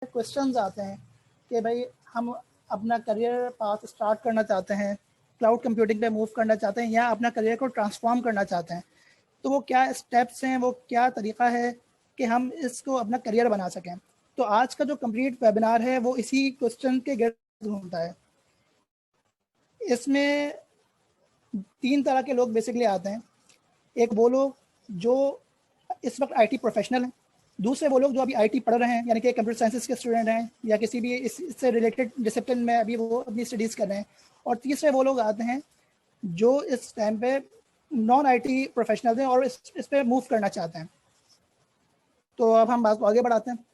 Questions आते हैं कि भाई हम अपना करियर पाथ स्टार्ट करना चाहते हैं, क्लाउड कंप्यूटिंग पे मूव करना चाहते हैं, या अपना करियर को ट्रांसफॉर्म करना चाहते हैं, तो वो क्या स्टेप्स हैं, वो क्या तरीका है कि हम इसको अपना करियर बना सकें। तो आज का जो कंप्लीट वेबिनार है वो इसी क्वेश्चन के गिर्द घूमता है। इसमें 3 तरह के लोग बेसिकली आते हैं। एक वो लोग जो इस वक्त आईटी प्रोफेशनल हैं, दूसरे वो लोग जो अभी आईटी पढ़ रहे हैं, यानी कि कंप्यूटर साइंसेस के स्टूडेंट हैं या किसी भी इससे रिलेटेड डिसिप्लिन में अभी वो अपनी स्टडीज़ कर रहे हैं, और तीसरे वो लोग आते हैं जो इस टाइम पे नॉन आईटी प्रोफेशनल हैं और इस पे मूव करना चाहते हैं। तो अब हम बात को आगे बढ़ाते हैं।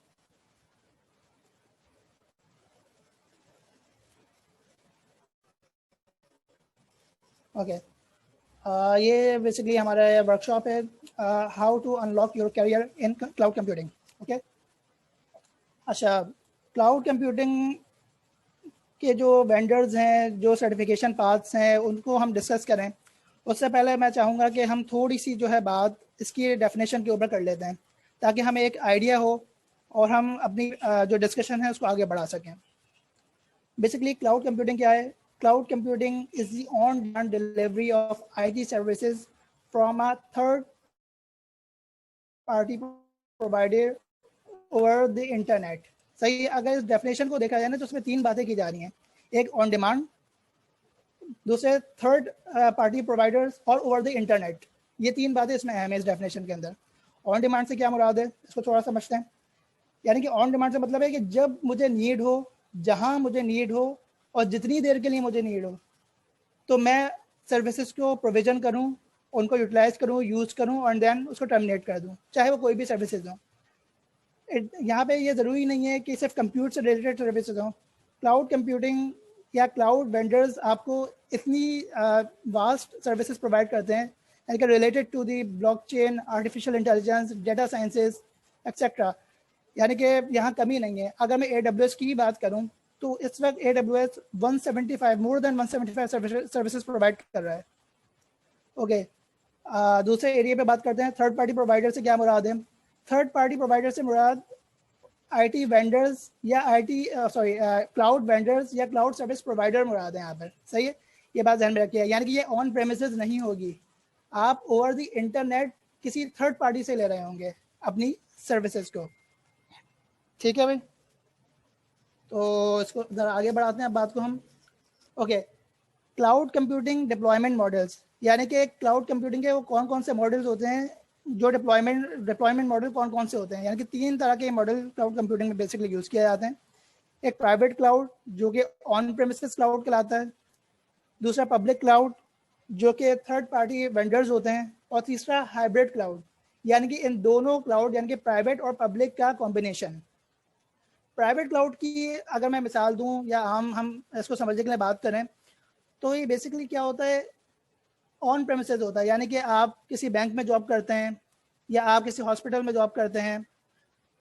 ओके, ये बेसिकली हमारा वर्कशॉप है, how to unlock your career in cloud computing. Okay, अच्छा, क्लाउड कंप्यूटिंग के जो वेंडर्स हैं, जो सर्टिफिकेशन पाथ्स हैं, उनको हम डिस्कस करें उससे पहले मैं चाहूँगा कि हम थोड़ी सी जो है बात इसकी डेफिनेशन के ऊपर कर लेते हैं, ताकि हमें एक आइडिया हो और हम अपनी जो डिस्कशन है उसको आगे बढ़ा सकें। बेसिकली क्लाउड कंप्यूटिंग क्या है? Cloud computing is the on demand delivery of IT services from a third party provider over the internet. सही, अगर इस डेफिनेशन को देखा जाए ना तो उसमें 3 बातें की जा रही हैं। एक ऑन डिमांड, दूसरे थर्ड पार्टी प्रोवाइडर्स, और ओवर द इंटरनेट। ये 3 बातें इसमें अहम है इस डेफिनेशन के अंदर। ऑन डिमांड से क्या मुराद है, इसको थोड़ा समझते हैं। यानी कि ऑन डिमांड से मतलब है कि जब मुझे नीड हो, जहां मुझे नीड हो, और जितनी देर के लिए मुझे नीड हो, तो मैं सर्विसेज को प्रोविजन करूं, उनको यूटिलाइज करूं, यूज़ करूं, और देन उसको टर्मिनेट कर दूं, चाहे वो कोई भी सर्विसेज हो। यहाँ पे ये ज़रूरी नहीं है कि सिर्फ कंप्यूटर से रिलेटेड सर्विसेज हों। क्लाउड कंप्यूटिंग या क्लाउड वेंडर्स आपको इतनी वास्ट सर्विसेज प्रोवाइड करते हैं, यानी कि related to the blockchain, artificial intelligence, data sciences etcetera, यानी कि यहाँ कमी नहीं है। अगर मैं AWS की बात करूँ तो इस वक्त AWS 175 more than 175 services provide कर रहा है। ओके, दूसरे एरिया पे बात करते हैं, थर्ड पार्टी प्रोवाइडर से क्या मुराद है? थर्ड पार्टी प्रोवाइडर से मुराद आईटी वेंडर्स या क्लाउड वेंडर्स या क्लाउड सर्विस प्रोवाइडर मुराद है यहाँ पर। सही है, ये बात ध्यान में रखिए। यानी कि ये ऑन प्रेमिसेस नहीं होगी, आप ओवर द इंटरनेट किसी थर्ड पार्टी से ले रहे होंगे अपनी सर्विसेज को। ठीक है भाई, तो इसको ज़रा आगे बढ़ाते हैं बात को हम। Okay, cloud computing deployment models, यानी कि क्लाउड कंप्यूटिंग के वो कौन कौन से मॉडल्स होते हैं, जो डिप्लॉयमेंट मॉडल कौन कौन से होते हैं। यानी कि 3 तरह के मॉडल क्लाउड कंप्यूटिंग में बेसिकली यूज़ किए जाते हैं। एक प्राइवेट क्लाउड जो कि ऑन प्रेमिसेस क्लाउड कहलाता है, दूसरा पब्लिक क्लाउड जो कि थर्ड पार्टी वेंडर्स होते हैं, और तीसरा हाइब्रिड क्लाउड, यानी कि इन दोनों क्लाउड यानी कि प्राइवेट और पब्लिक का कॉम्बिनेशन। प्राइवेट क्लाउड की अगर मैं मिसाल दूं या हम इसको समझने के लिए बात करें, तो ये बेसिकली क्या होता है, ऑन प्रेमिसेस होता है। यानी कि आप किसी बैंक में जॉब करते हैं, या आप किसी हॉस्पिटल में जॉब करते हैं,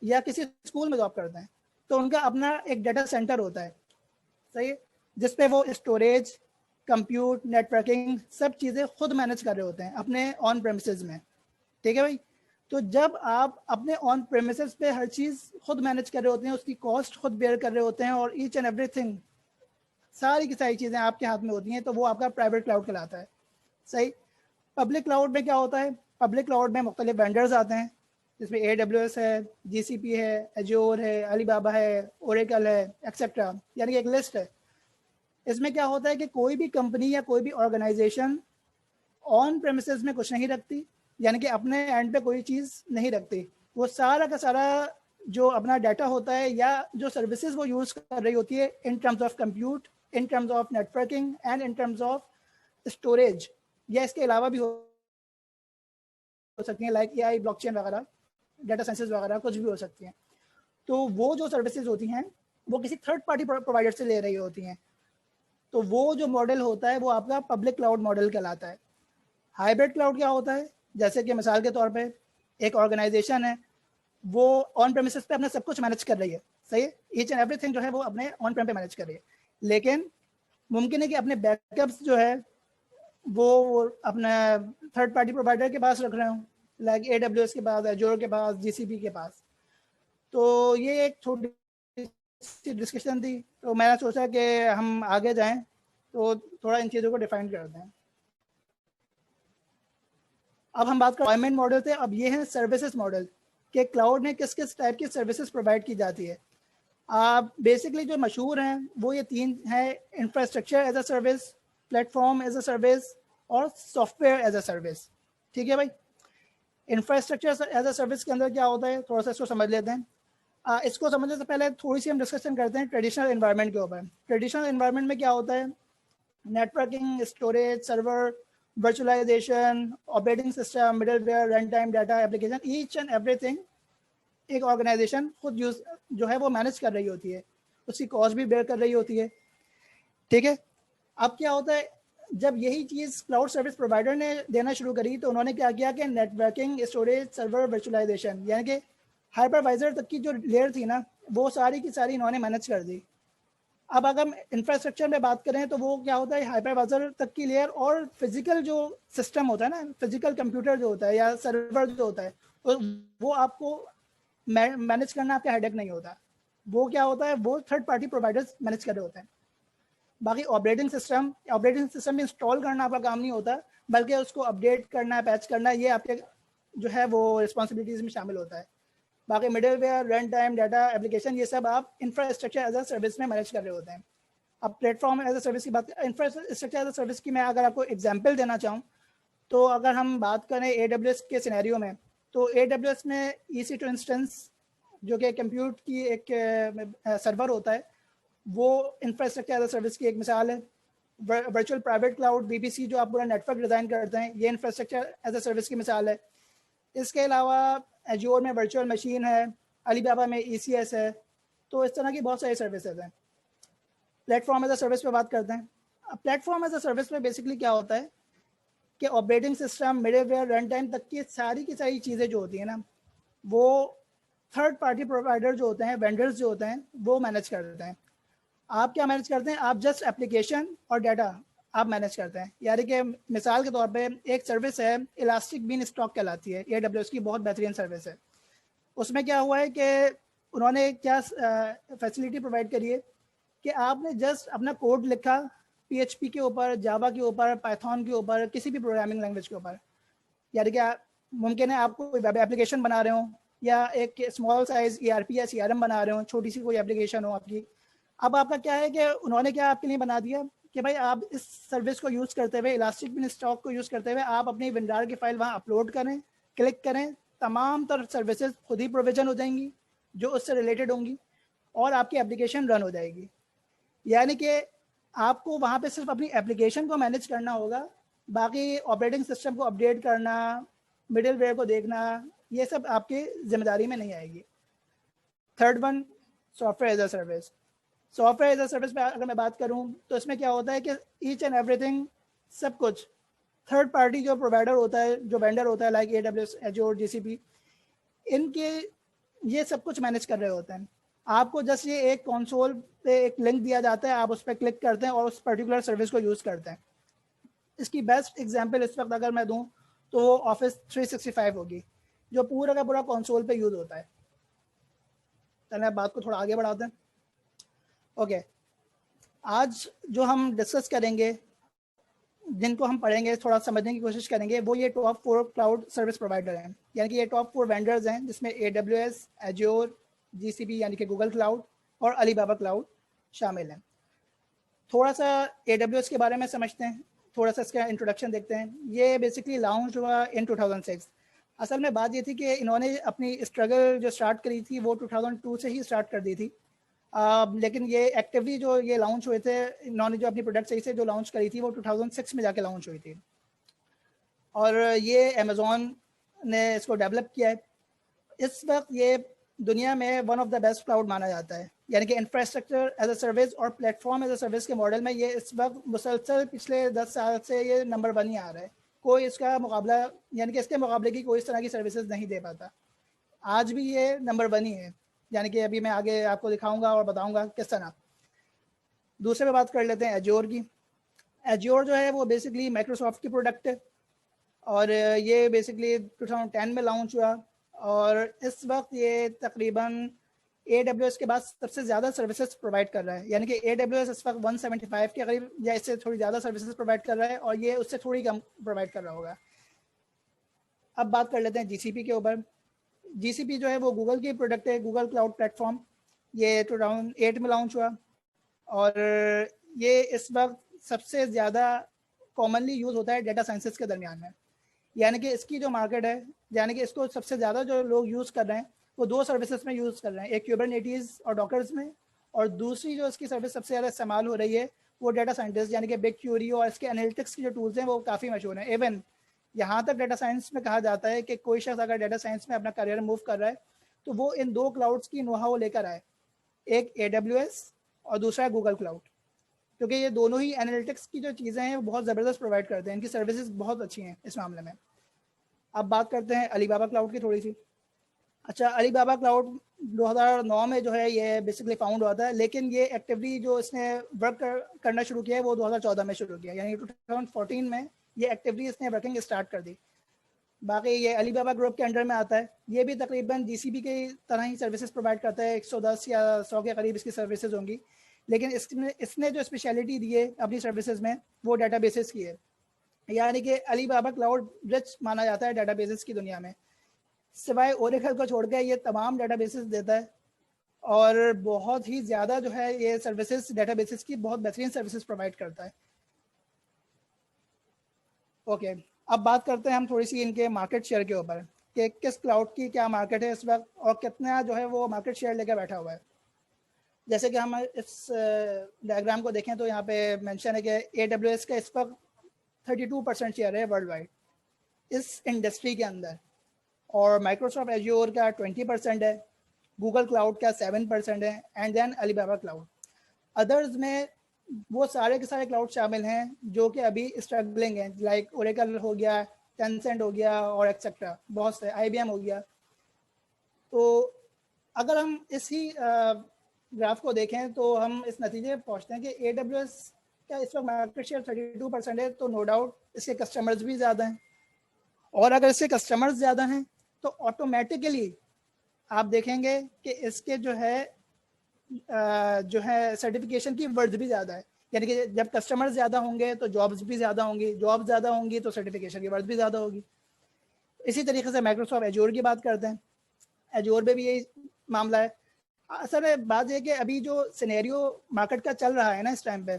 या किसी स्कूल में जॉब करते हैं, तो उनका अपना एक डाटा सेंटर होता है, सही है, जिसपे वो स्टोरेज, कंप्यूट, नेटवर्किंग सब चीज़ें खुद मैनेज कर रहे होते हैं अपने ऑन प्रेमिसेस में। ठीक है भाई, तो जब आप अपने ऑन प्रेमिसेस पे हर चीज़ खुद मैनेज कर रहे होते हैं, उसकी कॉस्ट खुद बेयर कर रहे होते हैं, और ईच एंड एवरीथिंग, सारी की सारी चीज़ें आपके हाथ में होती हैं, तो वो आपका प्राइवेट क्लाउड कहलाता है। सही। पब्लिक क्लाउड में क्या होता है? पब्लिक क्लाउड में मुख्तलिफ वेंडर्स आते हैं, जिसमें AWS है, GCP है, एज्योर है, अलीबाबा है, ओरेकल है एक्सेट्रा, यानी कि एक लिस्ट है। इसमें क्या होता है कि कोई भी कंपनी या कोई भी ऑर्गेनाइजेशन ऑन प्रेमिसेस में कुछ नहीं रखती, यानी कि अपने एंड पे कोई चीज़ नहीं रखती। वो सारा का सारा जो अपना डाटा होता है या जो सर्विसेज वो यूज़ कर रही होती है, इन terms of compute, in terms of networking, and in terms of storage, या इसके अलावा भी हो सकती हैं, लाइक AI, ब्लॉकचेन वगैरह, डेटा साइंसेज वगैरह, कुछ भी हो सकती हैं। तो वो जो सर्विसेज होती हैं वो किसी थर्ड पार्टी प्रोवाइडर से ले रही होती हैं, तो वो जो मॉडल होता है वो आपका पब्लिक क्लाउड मॉडल कहलाता है। हाइब्रिड क्लाउड क्या होता है? जैसे कि मिसाल के तौर पे एक ऑर्गेनाइजेशन है, वो ऑन प्रेमिसेस पे अपना सब कुछ मैनेज कर रही है, सही है, ईच एंड एवरीथिंग जो है वो अपने ऑन प्रेम पे मैनेज कर रही है, लेकिन मुमकिन है कि अपने बैकअप्स जो है वो अपने थर्ड पार्टी प्रोवाइडर के पास रख रहे हो, लाइक AWS के पास, एज्योर के पास, GCP के पास। तो ये एक छोटी सी डिस्कशन थी, तो मैंने सोचा कि हम आगे जाएं तो थोड़ा इन चीज़ों को डिफाइन करते हैं। अब हम बात कर डिप्लॉयमेंट मॉडल थे, अब ये है सर्विसेज मॉडल कि क्लाउड में किस किस टाइप की सर्विसेज प्रोवाइड की जाती है। बेसिकली जो मशहूर हैं वो ये तीन हैं: infrastructure as a service, platform as a service और सॉफ्टवेयर एज अ सर्विस। ठीक है भाई। इंफ्रास्ट्रक्चर एज अ सर्विस के अंदर क्या होता है, थोड़ा सा इसको समझ लेते हैं। इसको समझने से पहले थोड़ी सी हम डिस्कशन करते हैं ट्रेडिशनल एनवायरनमेंट के ऊपर। ट्रेडिशनल एनवायरनमेंट में क्या होता है, networking, storage, server, virtualization, operating system, middleware, run time, data, application, each and everything एक ऑर्गेनाइजेशन खुद यूज जो है वो मैनेज कर रही होती है, उसकी कॉस्ट भी बेयर कर रही होती है। ठीक है। अब क्या होता है, जब यही चीज़ क्लाउड सर्विस प्रोवाइडर ने देना शुरू करी तो उन्होंने क्या किया कि नेटवर्किंग, स्टोरेज, सर्वर, वर्चुअलाइजेशन यानी कि हाइपरवाइजर तक की जो लेयर थी ना, वो सारी की सारी इन्होंने मैनेज कर दी। अब अगर हम इंफ्रास्ट्रक्चर में बात करें तो वो क्या होता है, हाइपरवाइजर तक की लेयर और फिजिकल जो सिस्टम होता है ना, फिजिकल कंप्यूटर जो होता है या सर्वर जो होता है, वो आपको मैनेज करना आपका हेडेक नहीं होता। वो क्या होता है, वो थर्ड पार्टी प्रोवाइडर्स मैनेज कर रहे होते हैं। बाकी ऑपरेटिंग सिस्टम इंस्टॉल करना आपका काम नहीं होता, बल्कि उसको अपडेट करना, पैच करना, ये आपके जो है वो रिस्पॉन्सिबिलिटीज़ में शामिल होता है। बाकी middleware, run time, data, application, ये सब आप इंफ्रास्ट्रक्चर एज अ सर्विस में मैनेज कर रहे होते हैं। अब प्लेटफॉर्म एज अ सर्विस की बात, इंफ्रास्ट्रक्चर एज अ सर्विस की मैं अगर आपको एग्जांपल देना चाहूँ तो अगर हम बात करें AWS के सिनेरियो में, तो AWS में EC2 टू इंस्टेंस जो कि कंप्यूट की एक सर्वर होता है, वो इंफ्रास्ट्रक्चर एज अ सर्विस की एक मिसाल है। वर्चुअल प्राइवेट क्लाउड VPC जो आप पूरा नेटवर्क डिज़ाइन करते हैं, ये इंफ्रास्ट्रक्चर एज अ सर्विस की मिसाल है। इसके अलावा एज्योर में वर्चुअल मशीन है, अलीबाबा में ECS है, तो इस तरह की बहुत सारी सर्विसेज हैं। प्लेटफॉर्म एज अ सर्विस पे बात करते हैं। अब प्लेटफॉर्म एज अ सर्विस में बेसिकली क्या होता है कि operating system, middleware, run time तक की सारी चीज़ें जो होती हैं ना, वो थर्ड पार्टी प्रोवाइडर जो होते हैं, वेंडर्स जो होते हैं, वो मैनेज करते हैं। आप क्या मैनेज करते हैं, आप जस्ट एप्लीकेशन और डाटा आप मैनेज करते हैं। यानी कि मिसाल के तौर पे एक सर्विस है इलास्टिक बीन स्टॉक कहलाती है, AWS की बहुत बेहतरीन सर्विस है। उसमें क्या हुआ है कि उन्होंने क्या फैसिलिटी प्रोवाइड करी है कि आपने जस्ट अपना कोड लिखा PHP के ऊपर, जावा के ऊपर, पाइथन के ऊपर, किसी भी प्रोग्रामिंग लैंग्वेज के ऊपर। यानी कि मुमकिन है आप कोई वेब एप्लीकेशन बना रहे हो या एक स्मॉल साइज ERP या CRM बना रहे हो, छोटी सी कोई एप्लीकेशन हो आपकी। अब आपका क्या है कि उन्होंने क्या आपके लिए बना दिया कि भाई आप इस सर्विस को यूज़ करते हुए, इलास्टिक बिन स्टॉक को यूज़ करते हुए आप अपनी विंडार की फाइल वहाँ अपलोड करें, क्लिक करें, तमाम तर सर्विसेज खुद ही प्रोविजन हो जाएंगी जो उससे रिलेटेड होंगी और आपकी एप्लीकेशन रन हो जाएगी। यानी कि आपको वहाँ पे सिर्फ अपनी एप्लीकेशन को मैनेज करना होगा, बाकी ऑपरेटिंग सिस्टम को अपडेट करना, मिडलवेयर को देखना, ये सब आपकी जिम्मेदारी में नहीं आएगी। Third one, software as a service. Software as a service में अगर मैं बात करूँ तो इसमें क्या होता है कि ईच एंड एवरीथिंग, सब कुछ थर्ड पार्टी जो प्रोवाइडर होता है, जो वेंडर होता है, लाइक AWS, एज्योर, GCP, इनके ये सब कुछ मैनेज कर रहे होते हैं। आपको जस्ट ये एक कंसोल पे एक लिंक दिया जाता है, आप उस पर क्लिक करते हैं और उस पर्टिकुलर सर्विस को यूज़ करते हैं। इसकी बेस्ट एग्जांपल इस वक्त अगर मैं दूं तो वो ऑफिस 365 होगी, जो पूरा का पूरा कंसोल पे यूज़ होता है। चलिए बात को थोड़ा आगे बढ़ाते हैं। ओके, आज जो हम डिस्कस करेंगे, जिनको हम पढ़ेंगे, थोड़ा समझने की कोशिश करेंगे, वो ये टॉप 4 क्लाउड सर्विस प्रोवाइडर हैं। यानी कि ये टॉप 4 वेंडर्स हैं जिसमें AWS, एज्योर, GCP यानी कि गूगल क्लाउड और अलीबाबा क्लाउड शामिल हैं। थोड़ा सा AWS के बारे में समझते हैं, थोड़ा सा इसका इंट्रोडक्शन देखते हैं। ये बेसिकली लॉन्च हुआ इन 2006। असल में बात ये थी कि इन्होंने अपनी स्ट्रगल जो स्टार्ट करी थी वो 2002 से ही स्टार्ट कर दी थी। लेकिन ये एक्टिवली जो ये लॉन्च हुए थे, इन्होंने जो अपनी प्रोडक्ट सही से जो लॉन्च करी थी वो 2006 में जाके लॉन्च हुई थी और ये अमेज़ॉन ने इसको डेवलप किया है। इस वक्त ये दुनिया में one of the best cloud माना जाता है। यानी कि इंफ्रास्ट्रक्चर एज अ सर्विस और प्लेटफॉर्म एज अ सर्विस के मॉडल में ये इस वक्त मुसलसल पिछले 10 साल से ये नंबर 1 ही आ रहा है। कोई इसका मुकाबला, यानी कि इसके मुकाबले की कोई इस तरह की सर्विसेज नहीं दे पाता। आज भी ये नंबर 1 ही है। यानी कि अभी मैं आगे आपको दिखाऊंगा और बताऊंगा किस तरह। दूसरे पे बात कर लेते हैं एज्योर की। एज्योर जो है वो बेसिकली माइक्रोसॉफ्ट की प्रोडक्ट है और ये बेसिकली 2010 में लॉन्च हुआ और इस वक्त ये तकरीबन AWS के बाद सबसे ज़्यादा सर्विसेज प्रोवाइड कर रहा है, यानी कि AWS इस वक्त 175 के करीब या इससे थोड़ी ज़्यादा सर्विसेज प्रोवाइड कर रहा है और ये उससे थोड़ी कम प्रोवाइड कर रहा होगा। अब बात कर लेते हैं GCP के ऊपर। GCP जो है वो गूगल की प्रोडक्ट है, गूगल क्लाउड प्लेटफॉर्म। ये 2008 में लॉन्च हुआ और ये इस वक्त सबसे ज़्यादा कॉमनली यूज़ होता है डेटा साइंसेस के दरमियान में, यानी कि इसकी जो मार्केट है, यानी कि इसको सबसे ज़्यादा जो लोग यूज़ कर रहे हैं वो दो सर्विसेज में यूज़ कर रहे हैं, एक कुबरनेटीज़ और डॉकर्स में, और दूसरी जो इसकी सर्विस सबसे ज़्यादा इस्तेमाल हो रही है वो डेटा साइंटिस्ट यानी कि बिग क्यूरी और इसके एनालिटिक्स की जो टूल्स हैं वो काफ़ी मशहूर हैं। इवन यहाँ तक डेटा साइंस में कहा जाता है कि कोई शख्स अगर डेटा साइंस में अपना करियर मूव कर रहा है तो वो इन दो क्लाउड्स की नो-हाउ लेकर आए, एक AWS और दूसरा गूगल क्लाउड, क्योंकि ये दोनों ही एनालिटिक्स की जो चीज़ें हैं वो बहुत ज़बरदस्त प्रोवाइड करते हैं, इनकी सर्विसेज बहुत अच्छी हैं इस मामले में। अब बात करते हैं अलीबाबा क्लाउड की थोड़ी सी। अच्छा, अलीबाबा क्लाउड 2009 में जो है ये बेसिकली फाउंड हुआ था, लेकिन ये एक्टिवली जो इसने वर्क करना शुरू किया है वो 2014 में शुरू किया, यानी 2014 में ये एक्टिवली इसने वर्किंग स्टार्ट कर दी। बाकी ये अलीबाबा ग्रुप के अंडर में आता है, ये भी तकरीबन GCP की तरह ही सर्विसेज प्रोवाइड करता है, 110 या 100 के करीब इसकी सर्विसेज होंगी, लेकिन इसने जो स्पेशलिटी दी है अपनी सर्विसेज में वो डेटाबेसेस की है, यानी कि अलीबाबा क्लाउड रिच माना जाता है डेटाबेसेस की दुनिया में। सिवाय ओरेकल को छोड़ के ये तमाम डेटाबेसेस देता है और बहुत ही ज़्यादा जो है ये सर्विसेज डेटाबेसेस की बहुत बेहतरीन सर्विसेज प्रोवाइड करता है। ओके, अब बात करते हैं हम थोड़ी सी इनके मार्केट शेयर के ऊपर कि किस क्लाउड की क्या मार्केट है इस वक्त और कितना जो है वो मार्केट शेयर लेकर बैठा हुआ है। जैसे कि हम इस डायग्राम को देखें तो यहाँ पे मेंशन है कि AWS का इस वक्त 32% शेयर है वर्ल्ड वाइड इस इंडस्ट्री के अंदर, और माइक्रोसॉफ्ट एज्योर का 20% है, गूगल क्लाउड का 7% है, and then Alibaba cloud. Others में वो सारे के सारे क्लाउड शामिल हैं जो कि अभी स्ट्रगलिंग हैं, लाइक ओरेकल हो गया, टेंसेंट हो गया और एक्सेट्रा, बहुत से IBM हो गया। तो अगर हम इसी ग्राफ को देखें तो हम इस नतीजे पर पहुँचते हैं कि AWS का इस वक्त मार्केट शेयर 32% है, तो नो डाउट इसके कस्टमर्स भी ज़्यादा हैं, और अगर इसके कस्टमर्स ज़्यादा हैं तो ऑटोमेटिकली आप देखेंगे कि इसके जो है सर्टिफिकेशन की वर्थ भी ज़्यादा है, यानी कि जब कस्टमर्स ज़्यादा होंगे तो जॉब्स भी ज़्यादा होंगी, जॉब ज़्यादा होंगी तो सर्टिफिकेशन की वर्थ भी ज़्यादा होगी। इसी तरीके से माइक्रोसॉफ्ट एज्योर की बात करते हैं, एज्योर में भी यही मामला है। असल में बात यह कि अभी जो सिनेरियो मार्केट का चल रहा है ना इस टाइम पे,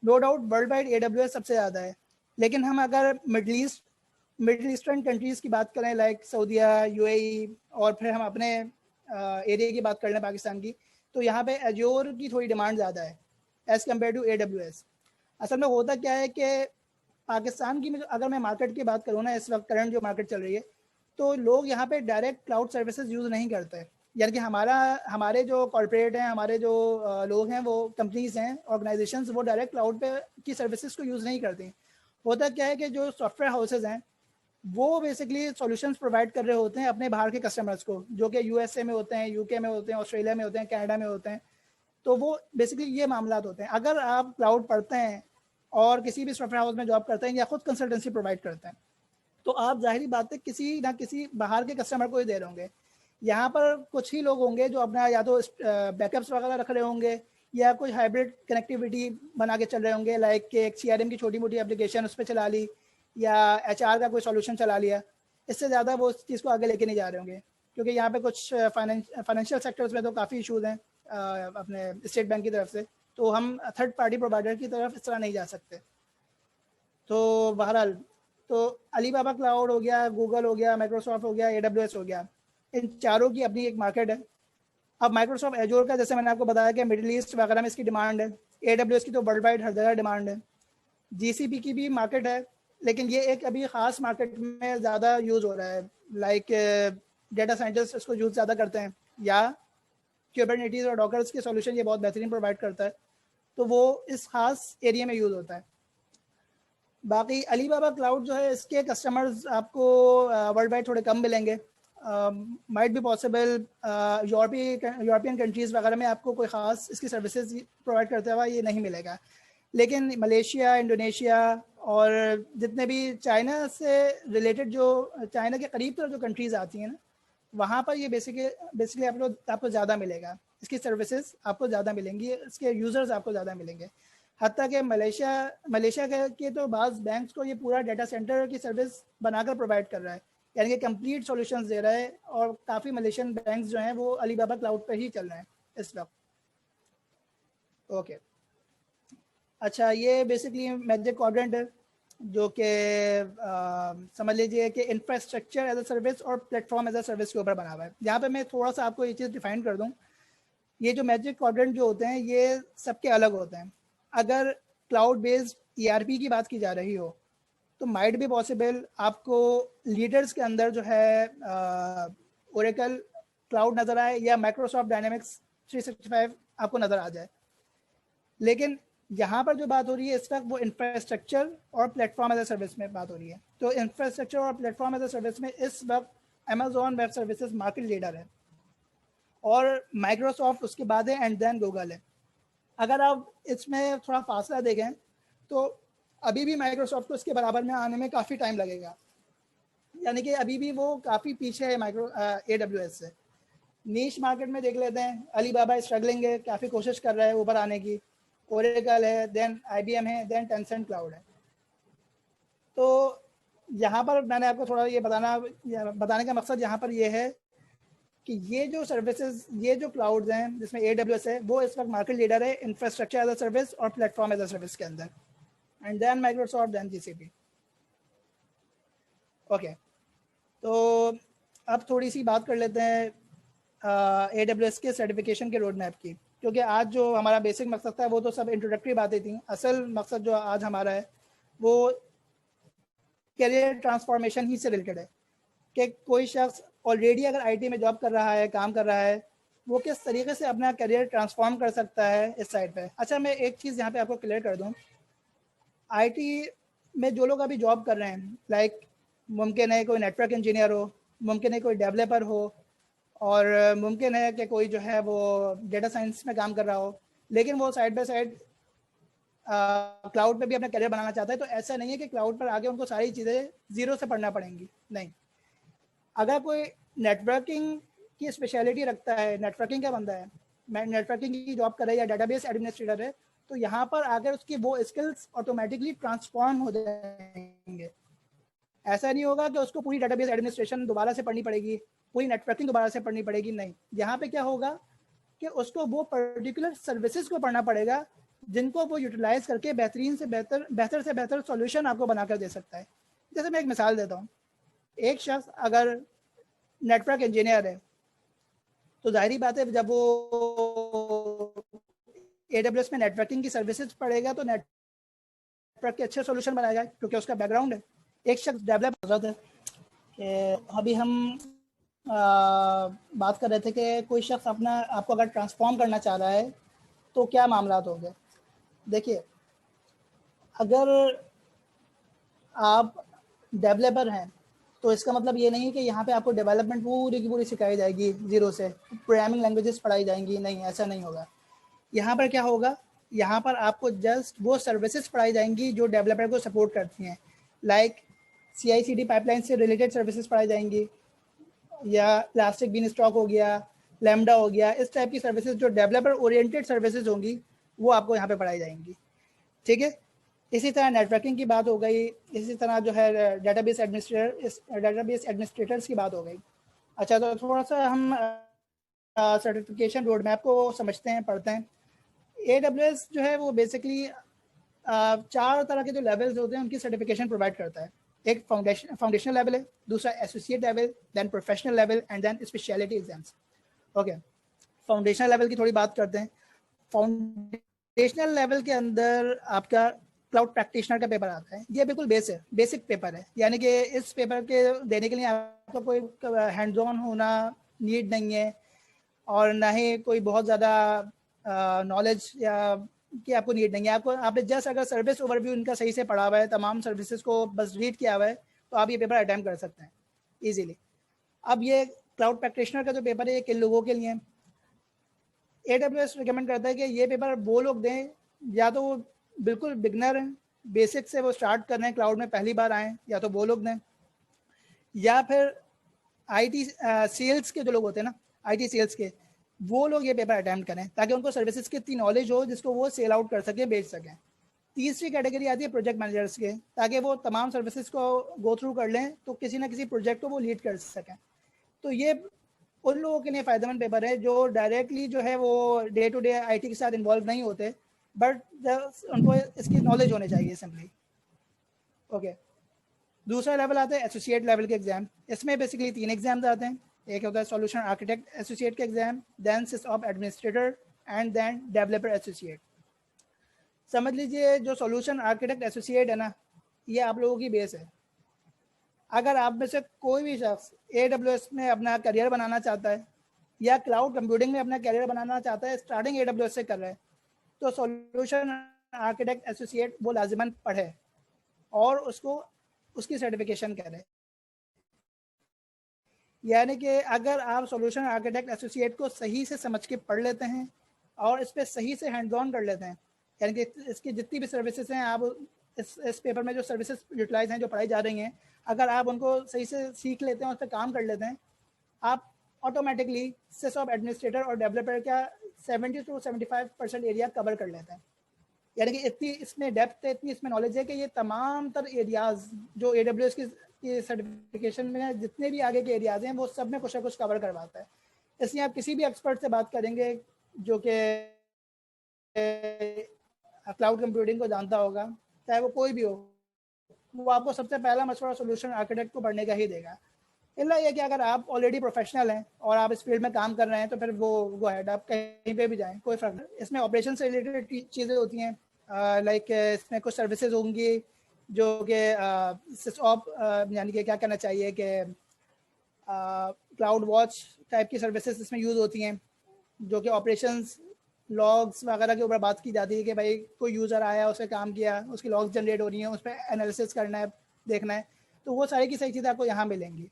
no doubt world wide AWS सबसे ज़्यादा है, लेकिन हम अगर मिडल ईस्टर्न कंट्रीज़ की बात करें लाइक सऊदीया, UAE, और फिर हम अपने एरिया की बात कर लें पाकिस्तान की, तो यहाँ पे एज्योर की थोड़ी डिमांड ज़्यादा है एज़ कम्पेयर टू AWS। असल में होता क्या है कि पाकिस्तान की अगर मैं मार्केट की बात करूँ ना, इस वक्त करंट जो मार्केट चल रही है, तो लोग यहाँ पे डायरेक्ट क्लाउड सर्विसेज यूज़ नहीं करते, यानी कि हमारे जो कॉर्पोरेट हैं, हमारे जो लोग हैं, वो कंपनीज़ हैं, ऑर्गेनाइजेशंस, वो डायरेक्ट क्लाउड पे की सर्विसेज को यूज़ नहीं करती। होता क्या है कि जो सॉफ्टवेयर हाउसेज हैं वो बेसिकली सॉल्यूशंस प्रोवाइड कर रहे होते हैं अपने बाहर के कस्टमर्स को, जो कि USA में होते हैं, UK में होते हैं, ऑस्ट्रेलिया में होते हैं, कनाडा में होते हैं। तो वो बेसिकली ये मामला होते हैं। अगर आप क्लाउड पढ़ते हैं और किसी भी सॉफ्टवेयर हाउस में जॉब करते हैं या खुद कंसल्टेंसी प्रोवाइड करते हैं, तो आप जाहिर बात है किसी ना किसी बाहर के कस्टमर को ही दे रहे होंगे। यहाँ पर कुछ ही लोग होंगे जो अपना या तो बैकअप्स वगैरह रख रहे होंगे या कुछ हाइब्रिड कनेक्टिविटी बना के चल रहे होंगे, लाइक कि एक CRM की छोटी मोटी एप्लीकेशन उस पर चला ली या HR का कोई सॉल्यूशन चला लिया। इससे ज़्यादा वो उस चीज़ को आगे लेके नहीं जा रहे होंगे, क्योंकि यहाँ पे कुछ फाइनेंशियल सेक्टर्स में तो काफ़ी इशूज़ हैं अपने स्टेट बैंक की तरफ से, तो हम थर्ड पार्टी प्रोवाइडर की तरफ इस तरह नहीं जा सकते। तो बहरहाल, तो अलीबाबा क्लाउड हो गया, गूगल हो गया, माइक्रोसॉफ्ट हो गया, AWS हो गया, इन चारों की अपनी एक मार्केट है। अब माइक्रोसॉफ्ट एज्योर का जैसे मैंने आपको बताया कि मिडिल ईस्ट वगैरह में इसकी डिमांड है, AWS की तो वर्ल्ड वाइड हर जगह डिमांड है, GCP की भी मार्केट है, लेकिन ये एक अभी ख़ास मार्केट में ज़्यादा यूज़ हो रहा है, लाइक डेटा साइंटिस्ट इसको यूज़ ज़्यादा करते हैं, या कुबरनेटीज़ और डॉकर्स के सॉल्यूशन ये बहुत बेहतरीन प्रोवाइड करता है, तो वो इस ख़ास एरिया में यूज़ होता है। बाकी अलीबाबा क्लाउड जो है इसके कस्टमर्स आपको वर्ल्ड वाइड थोड़े कम मिलेंगे, might be possible European countries वगैरह में आपको कोई ख़ास इसकी सर्विसेज प्रोवाइड करते हुआ ये नहीं मिलेगा, लेकिन मलेशिया, इंडोनेशिया और जितने भी चाइना से रिलेटेड, जो चाइना के करीब तरफ जो कंट्रीज़ आती हैं ना, वहाँ पर ये बेसिकली आपको ज़्यादा मिलेगा, इसकी सर्विसेज आपको ज़्यादा मिलेंगी, इसके यूज़र्स आपको ज़्यादा मिलेंगे। हत्ता कि मलेशिया के तो बाज़ बैंक्स को ये पूरा डाटा सेंटर की सर्विस बनाकर प्रोवाइड कर रहा है, यानी कि कंप्लीट सॉल्यूशंस दे रहा है, और काफ़ी मलेशियन बैंक्स जो हैं वो अलीबाबा क्लाउड पर ही चल रहे हैं इस वक्त। ओके, अच्छा, ये बेसिकली मैजिक क्वाड्रेंट है, जो कि समझ लीजिए कि इंफ्रास्ट्रक्चर एज अ सर्विस और प्लेटफॉर्म एज अ सर्विस के ऊपर बना हुआ है। यहाँ पे मैं थोड़ा सा आपको ये चीज़ डिफाइन कर दूँ, ये जो मैजिक क्वाड्रेंट जो होते हैं ये सबके अलग होते हैं। अगर क्लाउड बेस्ड ERP की बात की जा रही हो तो माइट भी पॉसिबल आपको लीडर्स के अंदर जो है ओरेकल क्लाउड नज़र आए या माइक्रोसॉफ्ट डायनेमिक्स 365 आपको नज़र आ जाए। लेकिन यहाँ पर जो बात हो रही है इस वक्त वो इंफ्रास्ट्रक्चर और प्लेटफॉर्म एज ए सर्विस में बात हो रही है। तो इंफ्रास्ट्रक्चर और प्लेटफॉर्म एज ए सर्विस में इस वक्त Amazon web services market leader है, और माइक्रोसॉफ्ट उसके बाद है, एंड देन गूगल है। अगर आप इसमें थोड़ा फासला देखें तो अभी भी माइक्रोसॉफ्ट को इसके बराबर में आने में काफ़ी टाइम लगेगा, यानी कि अभी भी वो काफ़ी पीछे है AWS से। नीश मार्केट में देख लेते हैं, अलीबाबा स्ट्रगलिंग है, काफ़ी कोशिश कर रहा है ऊपर आने की, ओरेकल है, देन IBM है, देन टेंसेंट क्लाउड है। तो यहाँ पर मैंने आपको थोड़ा ये बताने का मकसद यहाँ पर ये है कि ये जो सर्विसेज, ये जो क्लाउड्स हैं जिसमें AWS है, वो इस वक्त मार्केट लीडर है इंफ्रास्ट्रक्चर एज अ सर्विस और प्लेटफॉर्म एज अ सर्विस के अंदर, and then Microsoft, then GCP। Okay, तो अब थोड़ी सी बात कर लेते हैं AWS के सर्टिफिकेशन के रोड मैप की, क्योंकि आज जो हमारा बेसिक मकसद था वो तो सब इंट्रोडक्टरी बातें थी। असल मकसद जो आज हमारा है वो करियर ट्रांसफॉर्मेशन ही से रिलेटेड है, कि कोई शख्स ऑलरेडी अगर IT में जॉब कर रहा है, काम कर रहा है, वो किस तरीके से अपना करियर ट्रांसफॉर्म कर सकता है इस साइड पे। अच्छा, मैं एक चीज़ यहाँ पे आपको क्लियर कर दूँ, IT में जो लोग अभी जॉब कर रहे हैं, लाइक मुमकिन है कोई नेटवर्क इंजीनियर हो, मुमकिन है कोई डेवलपर हो, और मुमकिन है कि कोई जो है वो डेटा साइंस में काम कर रहा हो, लेकिन वो साइड बाय साइड क्लाउड पे भी अपना करियर बनाना चाहता है। तो ऐसा नहीं है कि क्लाउड पर आके उनको सारी चीज़ें ज़ीरो से पढ़ना पड़ेंगी, नहीं। अगर कोई नेटवर्किंग की स्पेशलिटी रखता है, नेटवर्किंग का बंदा है, मैं नेटवर्किंग की जॉब कर रहा है या डेटाबेस एडमिनिस्ट्रेटर है, तो यहाँ पर आकर उसकी वो स्किल्स ऑटोमेटिकली ट्रांसफॉर्म हो जाएंगे। ऐसा नहीं होगा कि उसको पूरी डेटाबेस एडमिनिस्ट्रेशन दोबारा से पढ़नी पड़ेगी, पूरी नेटवर्किंग दोबारा से पढ़नी पड़ेगी, नहीं। यहाँ पे क्या होगा कि उसको वो पर्टिकुलर सर्विसेज को पढ़ना पड़ेगा जिनको वो यूटिलाइज करके बेहतरीन से बेहतर सॉल्यूशन आपको बनाकर दे सकता है। जैसे मैं एक मिसाल देता हूँ, एक शख्स अगर नेटवर्क इंजीनियर है तो जाहिर बात है जब वो AWS में नेटवर्किंग की सर्विसेज पढ़ेगा तो नेटवर्क के अच्छे सॉल्यूशन बनाएगा, क्योंकि उसका बैकग्राउंड है। एक शख्स डेवलपर है कि अभी हम बात कर रहे थे कि कोई शख्स आपको अगर ट्रांसफॉर्म करना चाह रहा है तो क्या मामला होंगे। देखिए, अगर आप डेवलपर हैं तो इसका मतलब ये नहीं है कि यहाँ पे आपको डेवलपमेंट पूरी की पूरी सिखाई जाएगी ज़ीरो से, प्रोग्रामिंग लैंग्वेजेस पढ़ाई जाएंगी, नहीं, ऐसा नहीं होगा। यहाँ पर क्या होगा, यहाँ पर आपको जस्ट वो सर्विसेज पढ़ाई जाएंगी जो डेवलपर को सपोर्ट करती हैं, लाइक CI/CD पाइपलाइन से रिलेटेड सर्विसेज पढ़ाई जाएंगी, या प्लास्टिक बीन स्टॉक हो गया, लैम्डा हो गया, इस टाइप की सर्विसेज जो डेवलपर ओरिएंटेड सर्विसेज होंगी वो आपको यहाँ पे पढ़ाई जाएंगी। ठीक है, इसी तरह नेटवर्किंग की बात हो गई, इसी तरह जो है डेटाबेस एडमिनिस्ट्रेटर्स की बात हो गई। अच्छा, तो थोड़ा सा हम सर्टिफिकेशन रोड मैप को समझते हैं, पढ़ते हैं। AWS जो है वो बेसिकली 4 तरह के जो लेवल्स होते हैं उनकी सर्टिफिकेशन प्रोवाइड करता है। एक फाउंडेशनल लेवल है, दूसरा associate level, then professional level, and then speciality exams. Okay, foundational level की थोड़ी बात करते हैं। फाउंडेशनल लेवल के अंदर आपका क्लाउड प्रैक्टिशनर का पेपर आता है। ये बिल्कुल बेसिक पेपर है, यानी कि इस पेपर के देने के लिए आपका कोई हैंड्स ऑन होना नीड नहीं है, और ना ही कोई बहुत ज़्यादा नॉलेज या की आपको नीड नहीं है। आपने जस्ट अगर सर्विस ओवरव्यू इनका सही से पढ़ा हुआ है, तमाम सर्विसेज को बस रीड किया हुआ है, तो आप ये पेपर अटेम्प्ट कर सकते हैं ईजीली। अब ये क्लाउड प्रैक्टिशनर का जो पेपर है ये किन लोगों के लिए है, AWS रिकमेंड करता है कि ये पेपर वो लोग दें या तो वो बिल्कुल बिगनर हैं, बेसिक से वो स्टार्ट कर रहे हैं, क्लाउड में पहली बार आए, या तो वो लोग दें, या फिर आईटी सेल्स के जो लोग होते हैं ना, आईटी सेल्स के, वो लोग ये पेपर अटैम्प्ट करें ताकि उनको सर्विसेज की इतनी नॉलेज हो जिसको वो सेल आउट कर सके, बेच सकें। तीसरी कैटेगरी आती है प्रोजेक्ट मैनेजर्स के, ताकि वो तमाम सर्विसेज को गो थ्रू कर लें तो किसी ना किसी प्रोजेक्ट को वो लीड कर सकें। तो ये उन लोगों के लिए फ़ायदेमंद पेपर है जो डायरेक्टली जो है वो डे टू डे आईटी के साथ इन्वॉल्व नहीं होते, बट उनको इसकी नॉलेज होनी चाहिए सिंपली। ओके, दूसरा लेवल आता है एसोसिएट लेवल के एग्जाम। इसमें बेसिकली 3 एग्जाम्स आते हैं। एक होता है सॉल्यूशन आर्किटेक्ट एसोसिएट का exam, then sysops administrator and then developer associate. समझ लीजिए जो सॉल्यूशन आर्किटेक्ट एसोसिएट है ना, ये आप लोगों की बेस है। अगर आप में से कोई भी शख्स AWS में अपना करियर बनाना चाहता है या क्लाउड कंप्यूटिंग में अपना करियर बनाना चाहता है, स्टार्टिंग AWS से कर रहा है, तो सॉल्यूशन आर्किटेक्ट एसोसिएट वो लाजिमन पढ़े और उसको उसकी सर्टिफिकेशन करे। यानी कि अगर आप सॉल्यूशन आर्किटेक्ट एसोसिएट को सही से समझ के पढ़ लेते हैं और इस पर सही से हैंड्स ऑन कर लेते हैं, यानी कि इसकी जितनी भी सर्विसेज हैं, आप इस पेपर में जो सर्विसेज यूटिलाइज हैं, जो पढ़ाई जा रही हैं, अगर आप उनको सही से सीख लेते हैं, उस पर काम कर लेते हैं, आप ऑटोमेटिकली सिसऑप एडमिनिस्ट्रेटर और डेवलपर का 70 to 75% एरिया कवर कर लेते हैं। यानी कि इतनी इसमें डेप्थ है, इतनी इसमें नॉलेज है कि ये तमाम तर एरियाज़ जो AWS की सर्टिफिकेशन में जितने भी आगे के एरियाज़ हैं, वो सब में कुछ ना कुछ कवर करवाता है। इसलिए आप किसी भी एक्सपर्ट से बात करेंगे जो कि क्लाउड कंप्यूटिंग को जानता होगा, चाहे वो कोई भी हो, वो आपको सबसे पहला मशवरा सॉल्यूशन आर्किटेक्ट को पढ़ने का ही देगा। इल्ला ये कि अगर आप ऑलरेडी प्रोफेशनल हैं और आप इस फील्ड में काम कर रहे हैं, तो फिर वो गो अहेड, आप कहीं पे भी जाएं, कोई फ़र्क नहीं। इसमें ऑपरेशन से रिलेटेड चीज़ें होती हैं, लाइक इसमें कुछ सर्विसेज होंगी जो कि सिसऑप यानी कि क्या कहना चाहिए कि क्लाउड वॉच टाइप की सर्विसेज इसमें यूज़ होती हैं, जो कि ऑपरेशंस लॉग्स वगैरह के ऊपर बात की जाती है कि भाई कोई यूज़र आया, उसने काम किया, उसकी लॉग्स जनरेट हो रही हैं, उस पर एनालिसिस करना है, देखना है, तो वो सारी की सारी चीज़ें आपको यहाँ मिलेंगी।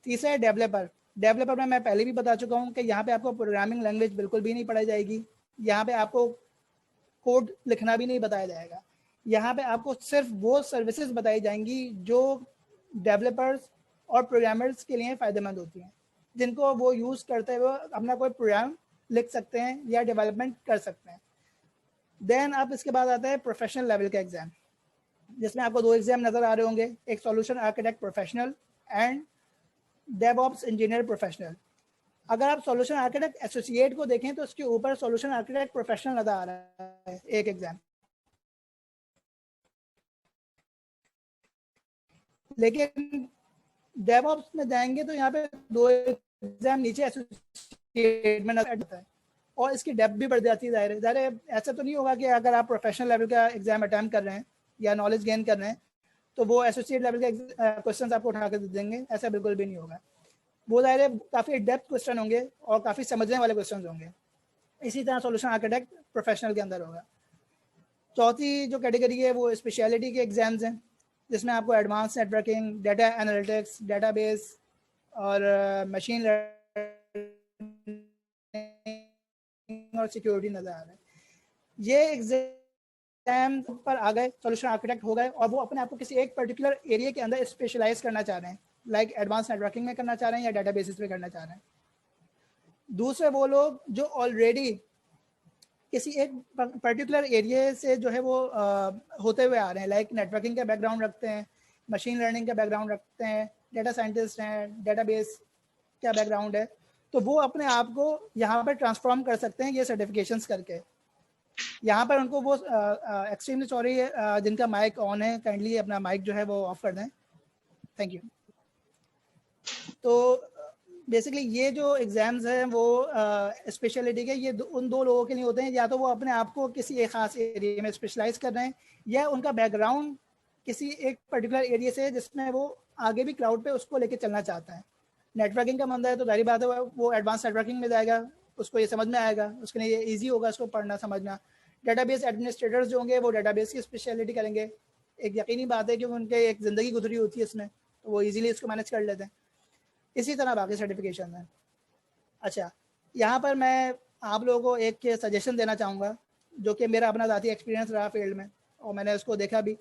तीसरा है डेवलपर। डेवलपर में मैं पहले भी बता चुका हूँ कि यहाँ पे आपको प्रोग्रामिंग लैंग्वेज बिल्कुल भी नहीं पढ़ाई जाएगी, यहाँ पे आपको कोड लिखना भी नहीं बताया जाएगा। यहाँ पे आपको सिर्फ वो सर्विसेज बताई जाएंगी जो डेवलपर्स और प्रोग्रामर्स के लिए फ़ायदेमंद होती हैं, जिनको वो यूज़ करते हुए अपना कोई प्रोग्राम लिख सकते हैं या डेवलपमेंट कर सकते हैं। देन आप इसके बाद आता है प्रोफेशनल लेवल का एग्ज़ाम, जिसमें आपको 2 एग्ज़ाम नज़र आ रहे होंगे, एक solution architect professional and DevOps engineer professional. अगर आप सॉल्यूशन आर्किटेक्ट एसोसिएट को देखें तो उसके ऊपर सॉल्यूशन आर्किटेक्ट प्रोफेशनल नज़र आ रहा है एक एग्ज़ाम, लेकिन डेवऑप्स में जाएंगे तो यहाँ पे 2 एग्ज़ाम नीचे एसोसिएट में नजर आता है और इसकी डेप्थ भी बढ़ जाती है। ज़ाहिर है ऐसा तो नहीं होगा कि अगर आप प्रोफेशनल लेवल का एग्ज़ाम अटैम्प्ट कर रहे हैं या नॉलेज गेन कर रहे हैं तो वो एसोसिएट लेवल के क्वेश्चन आपको उठा कर दे देंगे, ऐसा बिल्कुल भी नहीं होगा। वो ज़ाहिर है काफ़ी डेप्थ क्वेश्चन होंगे और काफ़ी समझने वाले क्वेश्चन होंगे। इसी तरह सॉल्यूशन आर्किटेक्ट प्रोफेशनल के अंदर होगा। चौथी जो कैटेगरी है वो स्पेशलिटी के एग्जाम्स हैं, जिसमें आपको advance networking, data analytics, database और मशीन लर्निंग और सिक्योरिटी नज़र आ रहा है। ये एग्जाम पर आ गए, सॉल्यूशन आर्किटेक्ट हो गए और वो अपने आप को किसी एक पर्टिकुलर एरिया के अंदर स्पेशलाइज करना चाह रहे हैं, लाइक एडवांस नेटवर्किंग में करना चाह रहे हैं या डेटाबेसिस में करना चाह रहे हैं। दूसरे वो लोग जो ऑलरेडी किसी एक पर्टिकुलर एरिया से जो है वो होते हुए आ रहे हैं, लाइक नेटवर्किंग का बैकग्राउंड रखते हैं, मशीन लर्निंग का बैकग्राउंड रखते हैं, डेटा साइंटिस्ट हैं, डेटाबेस का बैकग्राउंड है, तो वो अपने आप को यहाँ पर ट्रांसफॉर्म कर सकते हैं ये सर्टिफिकेशंस करके। यहाँ पर उनको वो एक्सट्रीमली सॉरी जिनका माइक ऑन है, काइंडली अपना माइक जो है वो ऑफ कर दें, थैंक यू। तो बेसिकली ये जो एग्ज़ाम्स हैं वो स्पेशलिटी के, ये उन 2 लोगों के लिए होते हैं, या तो वो अपने आप को किसी एक ख़ास एरिया में स्पेशलाइज कर रहे हैं या उनका बैकग्राउंड किसी एक पर्टिकुलर एरिया से जिसमें वो आगे भी क्लाउड पे उसको लेके चलना चाहता है। नेटवर्किंग का बंदा है तो जाहिर बात है वो एडवांस नेटवर्किंग में जाएगा, उसको ये समझ में आएगा, उसके लिए ये ईजी होगा उसको पढ़ना समझना। डेटाबेस एडमिनिस्ट्रेटर्स जो होंगे वो डेटाबेस की स्पेशलिटी करेंगे, एक यकीनी बात है कि उनके एक ज़िंदगी गुजरी होती है इसमें, तो वो ईजिली इसको मैनेज कर लेते हैं। इसी तरह बाकी सर्टिफिकेशन है। अच्छा, यहाँ पर मैं आप लोगों को एक सजेशन देना चाहूँगा जो कि मेरा अपना ज़ाती एक्सपीरियंस रहा फील्ड में और मैंने उसको देखा भी।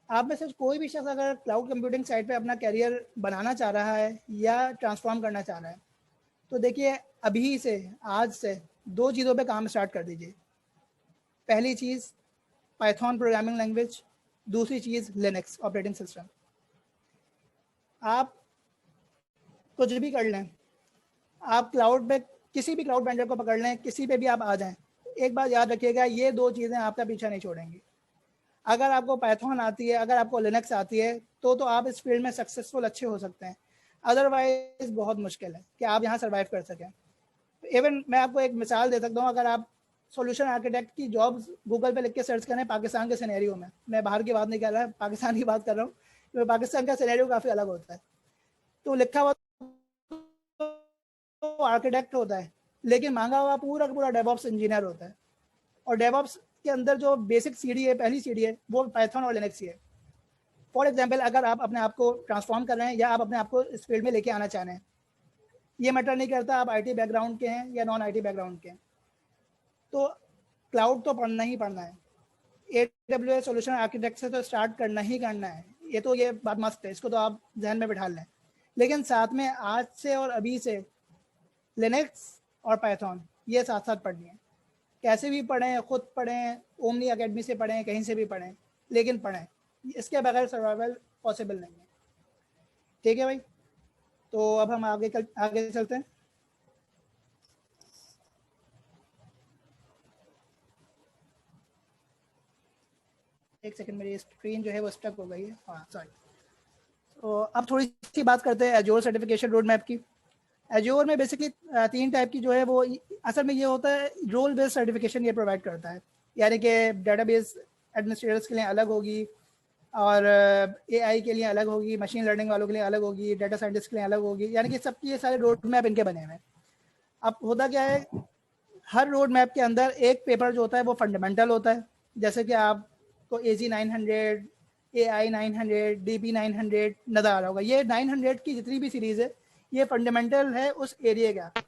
आप में से कोई भी शख्स अगर क्लाउड कंप्यूटिंग साइड पे अपना कैरियर बनाना चाह रहा है या ट्रांसफॉर्म करना चाह रहा है, तो देखिए अभी से, आज से 2 चीज़ों पे काम स्टार्ट कर दीजिए। पहली चीज़ पाइथन प्रोग्रामिंग लैंग्वेज, दूसरी चीज़ लिनक्स ऑपरेटिंग सिस्टम। आप कुछ भी कर लें, आप क्लाउड पे किसी भी क्लाउड वेंडर को पकड़ लें, किसी पे भी आप आ जाएं, एक बात याद रखिएगा, ये 2 चीज़ें आपका पीछा नहीं छोड़ेंगी। अगर आपको पाइथन आती है, अगर आपको लिनक्स आती है, तो आप इस फील्ड में सक्सेसफुल अच्छे हो सकते हैं। अदरवाइज बहुत मुश्किल है कि आप यहाँ सर्वाइव कर सकें। इवन मैं आपको एक मिसाल दे सकता हूँ, अगर आप सॉल्यूशन आर्किटेक्ट की जॉब्स गूगल पे लिख के सर्च करें पाकिस्तान के सिनेरियो में, मैं बाहर की बात नहीं कर रहा, पाकिस्तान की बात कर रहा हूँ, क्योंकि पाकिस्तान का सिनेरियो काफ़ी अलग होता है। तो लिखा हुआ तो आर्किटेक्ट होता है, लेकिन मांगा हुआ पूरा का पूरा डेवऑप्स इंजीनियर होता है। और डेवऑप्स के अंदर जो बेसिक सीढ़ी है, पहली सीढ़ी है, वो पाइथन और लिनक्स ही है। फॉर एग्जाम्पल, अगर आप अपने आप को ट्रांसफॉर्म कर रहे हैं या आप अपने आप को इस फील्ड में लेके आना चाह रहे हैं, ये मैटर नहीं करता आप आईटी बैकग्राउंड के हैं या नॉन आईटी बैकग्राउंड के हैं, तो क्लाउड तो पढ़ना ही पढ़ना है। AWS सॉल्यूशन आर्किटेक्ट से तो स्टार्ट करना ही करना है, ये बात मस्त है, इसको तो आप जहन में बिठा लें। लेकिन साथ में आज से और अभी से लिनक्स और पाइथन ये साथ साथ पढ़नी है। कैसे भी पढ़ें, खुद पढ़ें, ओमनी अकेडमी से पढ़ें, कहीं से भी पढ़ें, लेकिन पढ़ें, इसके बगैर सर्वाइवल पॉसिबल नहीं है। ठीक है भाई, तो अब हम आगे चलते हैं। एक सेकंड, मेरी स्क्रीन जो है वो स्टक हो गई है, हाँ सॉरी। तो अब थोड़ी सी बात करते हैं एजोर सर्टिफिकेशन रोड मैप की। एजोर में बेसिकली 3 टाइप की जो है वो असल में ये होता है, रोल बेस्ड सर्टिफिकेशन ये प्रोवाइड करता है, यानी कि डेटाबेस एडमिनिस्ट्रेटर्स के लिए अलग होगी, और AI के लिए अलग होगी, मशीन लर्निंग वालों के लिए अलग होगी, डाटा साइंटिस्ट के लिए अलग होगी, यानी कि सबकी ये सारे रोड मैप इनके बने हुए हैं। अब होता क्या है, हर रोड मैप के अंदर एक पेपर जो होता है वो फंडामेंटल होता है, जैसे कि आपको AZ 900, AI 900, DP 900 नज़र आ रहा होगा। ये 900 की जितनी भी सीरीज़ है, ये फंडामेंटल है उस एरिया का।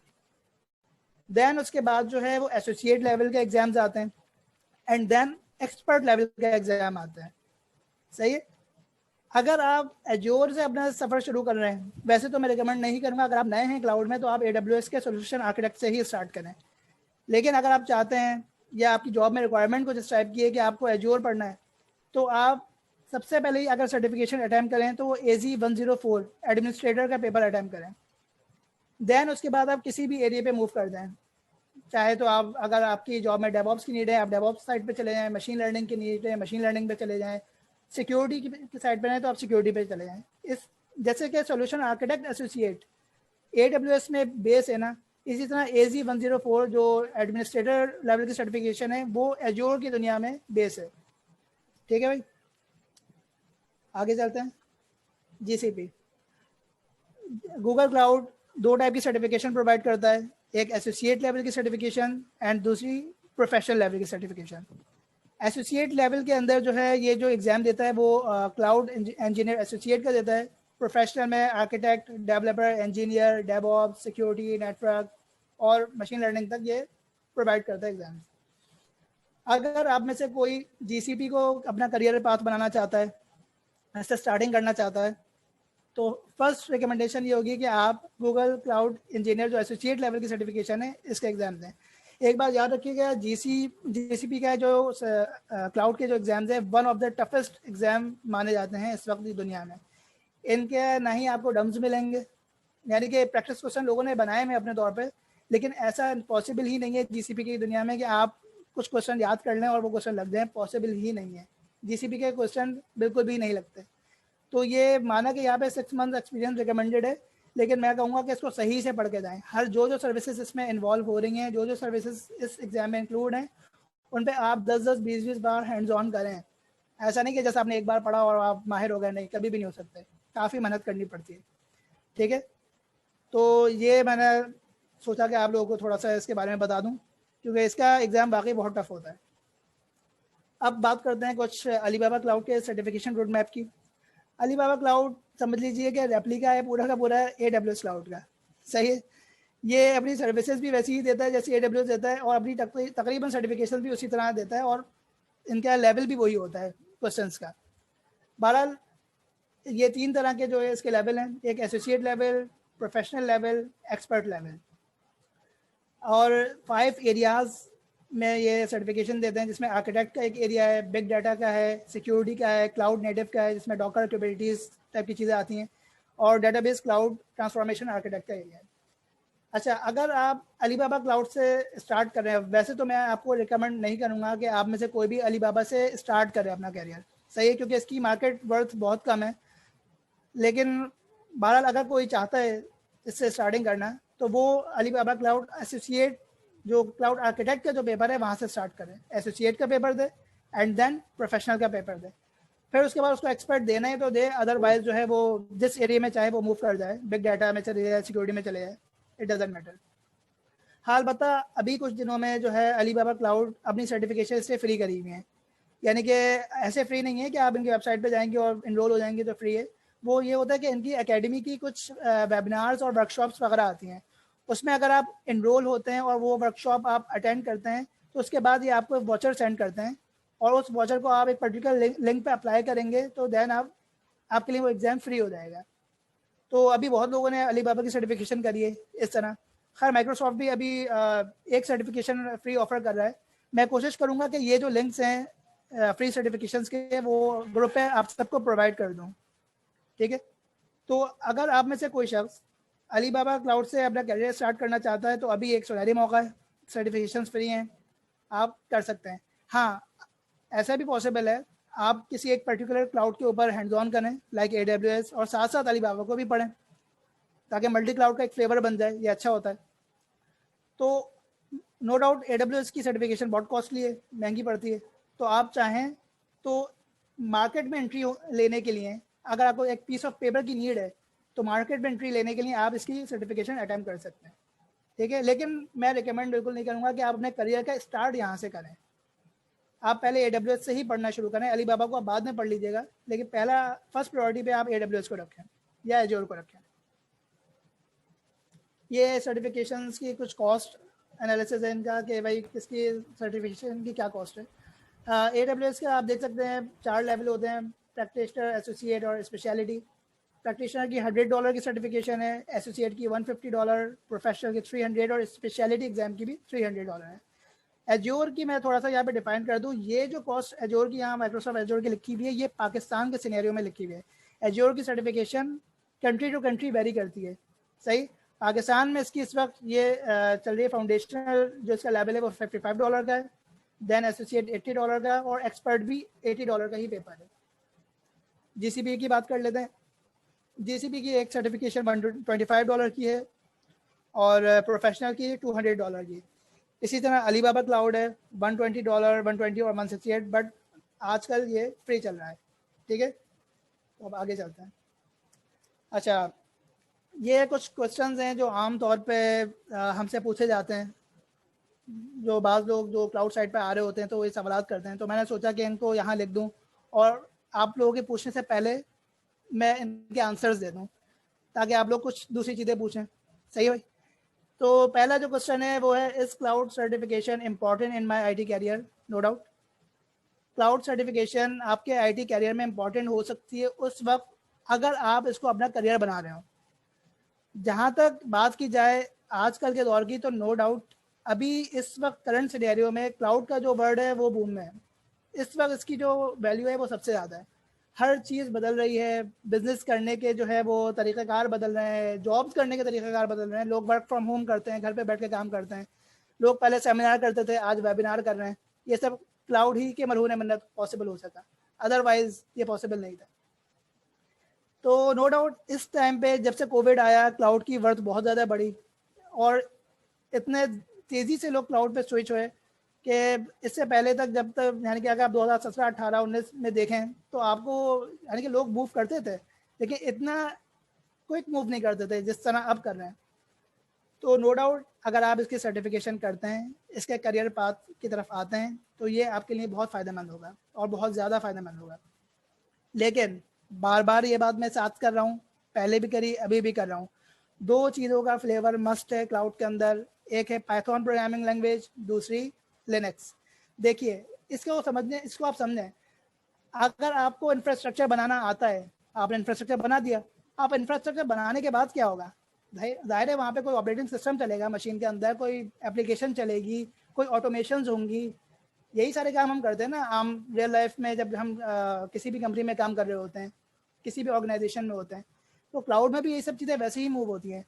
देन उसके बाद जो है वो एसोसिएट लेवल के एग्जाम्स आते हैं, एंड देन एक्सपर्ट लेवल के एग्जाम आते हैं। सही है। अगर आप एजोर से अपना सफ़र शुरू कर रहे हैं, वैसे तो मैं रिकमेंड नहीं करूँगा, अगर आप नए हैं क्लाउड में तो आप AWS के सॉल्यूशन आर्किटेक्ट से ही स्टार्ट करें। लेकिन अगर आप चाहते हैं या आपकी जॉब में रिक्वायरमेंट कुछ इस टाइप की है कि आपको एजोर पढ़ना है, तो आप सबसे पहले ही अगर सर्टिफिकेशन अटैम्प्ट करें तो वो AZ 104 एडमिनिस्ट्रेटर का पेपर अटैम्प्ट करें। देन उसके बाद आप किसी भी एरिया पे मूव कर जाएं, चाहे तो आप, अगर आपकी जॉब में डेवऑप्स की नीड है, आप डेवऑप्स साइड पे चले जाएं, मशीन लर्निंग की नीड है, मशीन लर्निंग पे चले जाएं, सिक्योरिटी की साइड पे हैं तो आप सिक्योरिटी पे चले जाएं। इस जैसे कि सॉल्यूशन आर्किटेक्ट एसोसिएट AWS में बेस है ना, इसी तरह AZ 104 जो एडमिनिस्ट्रेटर लेवल की सर्टिफिकेशन है वो एजोर की दुनिया में बेस है। ठीक है भाई, आगे चलते हैं। GCP, गूगल क्लाउड 2 टाइप की सर्टिफिकेशन प्रोवाइड करता है, एक एसोसिएट लेवल की सर्टिफिकेशन एंड दूसरी प्रोफेशनल लेवल की सर्टिफिकेशन। एसोसिएट लेवल के अंदर जो है ये जो एग्ज़ाम देता है वो क्लाउड इंजीनियर एसोसिएट का देता है। प्रोफेशनल में architect, developer, engineer, DevOps, security, network और मशीन लर्निंग तक ये प्रोवाइड करता है एग्जाम्स। अगर आप में से कोई GCP को अपना करियर पाथ बनाना चाहता है, ऐसे स्टार्टिंग करना चाहता है, तो फर्स्ट रिकमेंडेशन ये होगी कि आप गूगल क्लाउड इंजीनियर जो एसोसिएट लेवल की सर्टिफिकेशन है इसके एग्जाम दें। एक बात याद रखिएगा, GCP का जो क्लाउड के जो एग्जाम्स है, one of the toughest exam माने जाते हैं इस वक्त की दुनिया में। इनके ना ही आपको डम्स मिलेंगे, यानी कि प्रैक्टिस क्वेश्चन लोगों ने बनाए हैं अपने तौर पे, लेकिन ऐसा पॉसिबल ही नहीं है GCP की दुनिया में कि आप कुछ क्वेश्चन याद कर लें और वो क्वेश्चन लग जाए, पॉसिबल ही नहीं है। GCP के क्वेश्चन बिल्कुल भी नहीं लगते। तो ये माना कि यहाँ पे 6 मंथ एक्सपीरियंस रिकमेंडेड है, लेकिन मैं कहूँगा कि इसको सही से पढ़ के जाएँ। हर जो सर्विसेज इसमें इन्वॉल्व हो रही हैं, जो सर्विसेज इस एग्जाम में इंक्लूड हैं, उन पे आप 10-10, 20-20 बार हैंड्स ऑन करें। ऐसा नहीं कि जैसे आपने एक बार पढ़ा और आप माहिर हो गए, नहीं, कभी भी नहीं हो सकते, काफ़ी मेहनत करनी पड़ती है। ठीक है, तो ये मैंने सोचा कि आप लोगों को थोड़ा सा इसके बारे में बता दूं, क्योंकि इसका एग्ज़ाम वाकई बहुत टफ होता है। अब बात करते हैं कुछ अलीबाबा क्लाउड के सर्टिफिकेशन रोड मैप की। अलीबाबा क्लाउड समझ लीजिए कि रेप्लिका है पूरा का पूरा AWS क्लाउड का। सही है, ये अपनी सर्विसेज भी वैसी ही देता है जैसे AWS देता है, और अपनी तकरीबन सर्टिफिकेशन भी उसी तरह देता है, और इनका लेवल भी वही होता है क्वेश्चंस का। बहरहाल ये 3 तरह के जो है इसके लेवल हैं, एक associate level, professional level, expert level, और 5 एरियाज़ में ये सर्टिफिकेशन देते हैं, जिसमें आर्किटेक्ट का एक एरिया है, बिग डाटा का है, सिक्योरिटी का है, क्लाउड नेटिव का है जिसमें डॉकर कैपेबिलिटीज़ टाइप की चीज़ें आती हैं, और डेटाबेस क्लाउड ट्रांसफॉर्मेशन आर्किटेक्ट का एरिया है। अच्छा, अगर आप अलीबाबा क्लाउड से स्टार्ट कर रहे हैं, वैसे तो मैं आपको रिकमेंड नहीं करूँगा कि आप में से कोई भी अलीबाबा से स्टार्ट करें अपना कैरियर, सही है, क्योंकि इसकी मार्केट वर्थ बहुत कम है। लेकिन बहरहाल अगर कोई चाहता है इससे स्टार्टिंग करना, तो वो अलीबाबा क्लाउड एसोसिएट जो क्लाउड आर्किटेक्ट का जो पेपर है वहाँ से स्टार्ट करें, एसोसिएट का पेपर दे एंड देन प्रोफेशनल का पेपर दे, फिर उसके बाद उसको एक्सपर्ट देना है तो दे, अदरवाइज जो है वो जिस एरिया में चाहे वो मूव कर जाए, बिग डाटा में चले जाए, सिक्योरिटी में चले जाए, इट डजेंट मैटर। हाल बता अभी कुछ दिनों में जो है अलीबाबा क्लाउड अपनी सर्टिफिकेशन से फ्री करी हुई हैं, यानी कि ऐसे फ्री नहीं है कि आप इनकी वेबसाइट पे जाएंगे और इनरोल हो जाएंगे तो फ्री है। वो ये होता है कि इनकी एकेडमी की कुछ वेबिनार्स और वर्कशॉप्स वगैरह आती हैं, उसमें अगर आप इनरोल होते हैं और वो वर्कशॉप आप अटेंड करते हैं तो उसके बाद ये आपको वॉचर सेंड करते हैं, और उस वॉचर को आप एक पर्टिकुलर लिंक पे अप्लाई करेंगे तो देन आपके लिए वो एग्ज़ाम फ्री हो जाएगा। तो अभी बहुत लोगों ने अलीबाबा की सर्टिफिकेशन करी है इस तरह। खैर माइक्रोसॉफ्ट भी अभी एक सर्टिफिकेशन फ्री ऑफर कर रहा है। मैं कोशिश करूँगा कि ये जो लिंक्स हैं फ्री सर्टिफिकेशंस के वो ग्रुप पे आप सबको प्रोवाइड कर दूँ, ठीक है। तो अगर आप में से कोई शख्स अलीबाबा क्लाउड से अपना करियर स्टार्ट करना चाहता है तो अभी एक सुनहरी मौका है, सर्टिफिकेशंस फ्री हैं, आप कर सकते हैं। हाँ, ऐसा भी पॉसिबल है आप किसी एक पर्टिकुलर क्लाउड के ऊपर हैंड्स ऑन करें लाइक AWS, और साथ साथ अलीबाबा को भी पढ़ें ताकि मल्टी क्लाउड का एक फ्लेवर बन जाए, ये अच्छा होता है। तो नो डाउट AWS की सर्टिफिकेशन बहुत कॉस्टली है, महंगी पड़ती है, तो आप चाहें तो मार्केट में एंट्री लेने के लिए, अगर आपको एक पीस ऑफ पेपर की नीड है तो मार्केट में एंट्री लेने के लिए आप इसकी सर्टिफिकेशन अटेम्प्ट कर सकते हैं, ठीक है। लेकिन मैं रिकमेंड बिल्कुल नहीं करूँगा कि आप अपने करियर का स्टार्ट यहाँ से करें। आप पहले AWS से ही पढ़ना शुरू करें, अलीबाबा को आप बाद में पढ़ लीजिएगा, लेकिन पहला फर्स्ट प्रायोरिटी पे आप AWS को रखें या एज्योर को रखें। ये सर्टिफिकेशंस की कुछ कॉस्ट एनालिसिस है इनका कि भाई किसकी सर्टिफिकेशन की क्या कॉस्ट है। AWS का आप देख सकते हैं 4 लेवल होते हैं, प्रैक्टिशनर, एसोसिएट और स्पेशलिटी। प्रैक्टिशनर की $100 की सर्टिफिकेशन है, एसोसिएट की $150, प्रोफेशनल की 300 और स्पेशलिटी एग्जाम की भी $300 है। एज्योर की मैं थोड़ा सा यहाँ पे डिफाइन कर दूँ, ये जो कॉस्ट एज्योर की यहाँ माइक्रोसॉफ्ट एज्योर की लिखी हुई है, ये पाकिस्तान के सिनेरियो में लिखी हुई है। एज्योर की certification country to country vary करती है, सही। पाकिस्तान में इसकी इस वक्त ये चल रही है, फाउंडेशनल जो इसका लेवल है वो $55 का है, देन एसोसिएट $80 का, और एक्सपर्ट भी $80 का ही पेपर है। GCP की बात कर लेते हैं। GCP की एक सर्टिफिकेशन $125 की है और प्रोफेशनल की $200 की। इसी तरह अलीबाबा क्लाउड है $120, 120 और 168, बट आजकल ये फ्री चल रहा है, ठीक है। तो अब आगे चलते हैं। अच्छा, ये कुछ क्वेश्चंस हैं जो आम तौर पे हमसे पूछे जाते हैं, जो बाज़ लोग जो क्लाउड साइट पे आ रहे होते हैं तो वो ये सवाल करते हैं, तो मैंने सोचा कि इनको यहाँ लिख दूँ और आप लोगों के पूछने से पहले मैं इनके आंसर्स दे दूँ ताकि आप लोग कुछ दूसरी चीज़ें पूछें, सही है भाई। तो पहला जो क्वेश्चन है वो है, is cloud certification important in my IT career? No doubt cloud certification आपके IT कैरियर में इंपॉर्टेंट हो सकती है उस वक्त अगर आप इसको अपना करियर बना रहे हो। जहाँ तक बात की जाए आजकल के दौर की, तो नो डाउट अभी इस वक्त करंट सिनेरियो में क्लाउड का जो वर्ड है वो बूम में है। इस वक्त इसकी जो वैल्यू है वो सबसे ज़्यादा है। हर चीज़ बदल रही है, बिजनेस करने के जो है वो तरीक़ाकार बदल रहे हैं, जॉब्स करने के तरीक़ाकार बदल रहे हैं, लोग वर्क फ्रॉम होम करते हैं, घर पे बैठ के काम करते हैं, लोग पहले सेमिनार करते थे, आज वेबिनार कर रहे हैं। ये सब क्लाउड ही के मरहून मन्नत पॉसिबल हो सका, अदरवाइज़ ये पॉसिबल नहीं था। तो नो डाउट इस टाइम पे जब से कोविड आया क्लाउड की वर्थ बहुत ज़्यादा बढ़ी और इतने तेज़ी से लोग क्लाउड पे स्विच हुए कि इससे पहले तक जब तक यानी कि अगर आप 2017, 18, 19 में देखें तो आपको यानी कि लोग मूव करते थे लेकिन इतना क्विक मूव नहीं करते थे जिस तरह अब कर रहे हैं। तो नो डाउट अगर आप इसकी सर्टिफिकेशन करते हैं, इसके करियर पाथ की तरफ आते हैं तो ये आपके लिए बहुत फ़ायदेमंद होगा और बहुत ज़्यादा फ़ायदेमंद होगा। लेकिन बार बार ये बात मैं साथ कर रहा हूँ, पहले भी करी अभी भी कर रहा हूँ, 2 चीज़ों का फ्लेवर मस्ट है क्लाउड के अंदर। एक है पाइथन प्रोग्रामिंग लैंग्वेज, दूसरी लिनक्स। देखिए इसको आप समझें, अगर आपको इंफ्रास्ट्रक्चर बनाना आता है, आपने इंफ्रास्ट्रक्चर बना दिया, आप इंफ्रास्ट्रक्चर बनाने के बाद क्या होगा, जाहिर है वहाँ पे कोई ऑपरेटिंग सिस्टम चलेगा मशीन के अंदर, कोई एप्लीकेशन चलेगी, कोई ऑटोमेशन होंगी। यही सारे काम हम करते हैं ना आम रियल लाइफ में, जब हम किसी भी कंपनी में काम कर रहे होते हैं, किसी भी ऑर्गेनाइजेशन में होते हैं। तो क्लाउड में भी ये सब चीज़ें वैसे ही मूव होती हैं।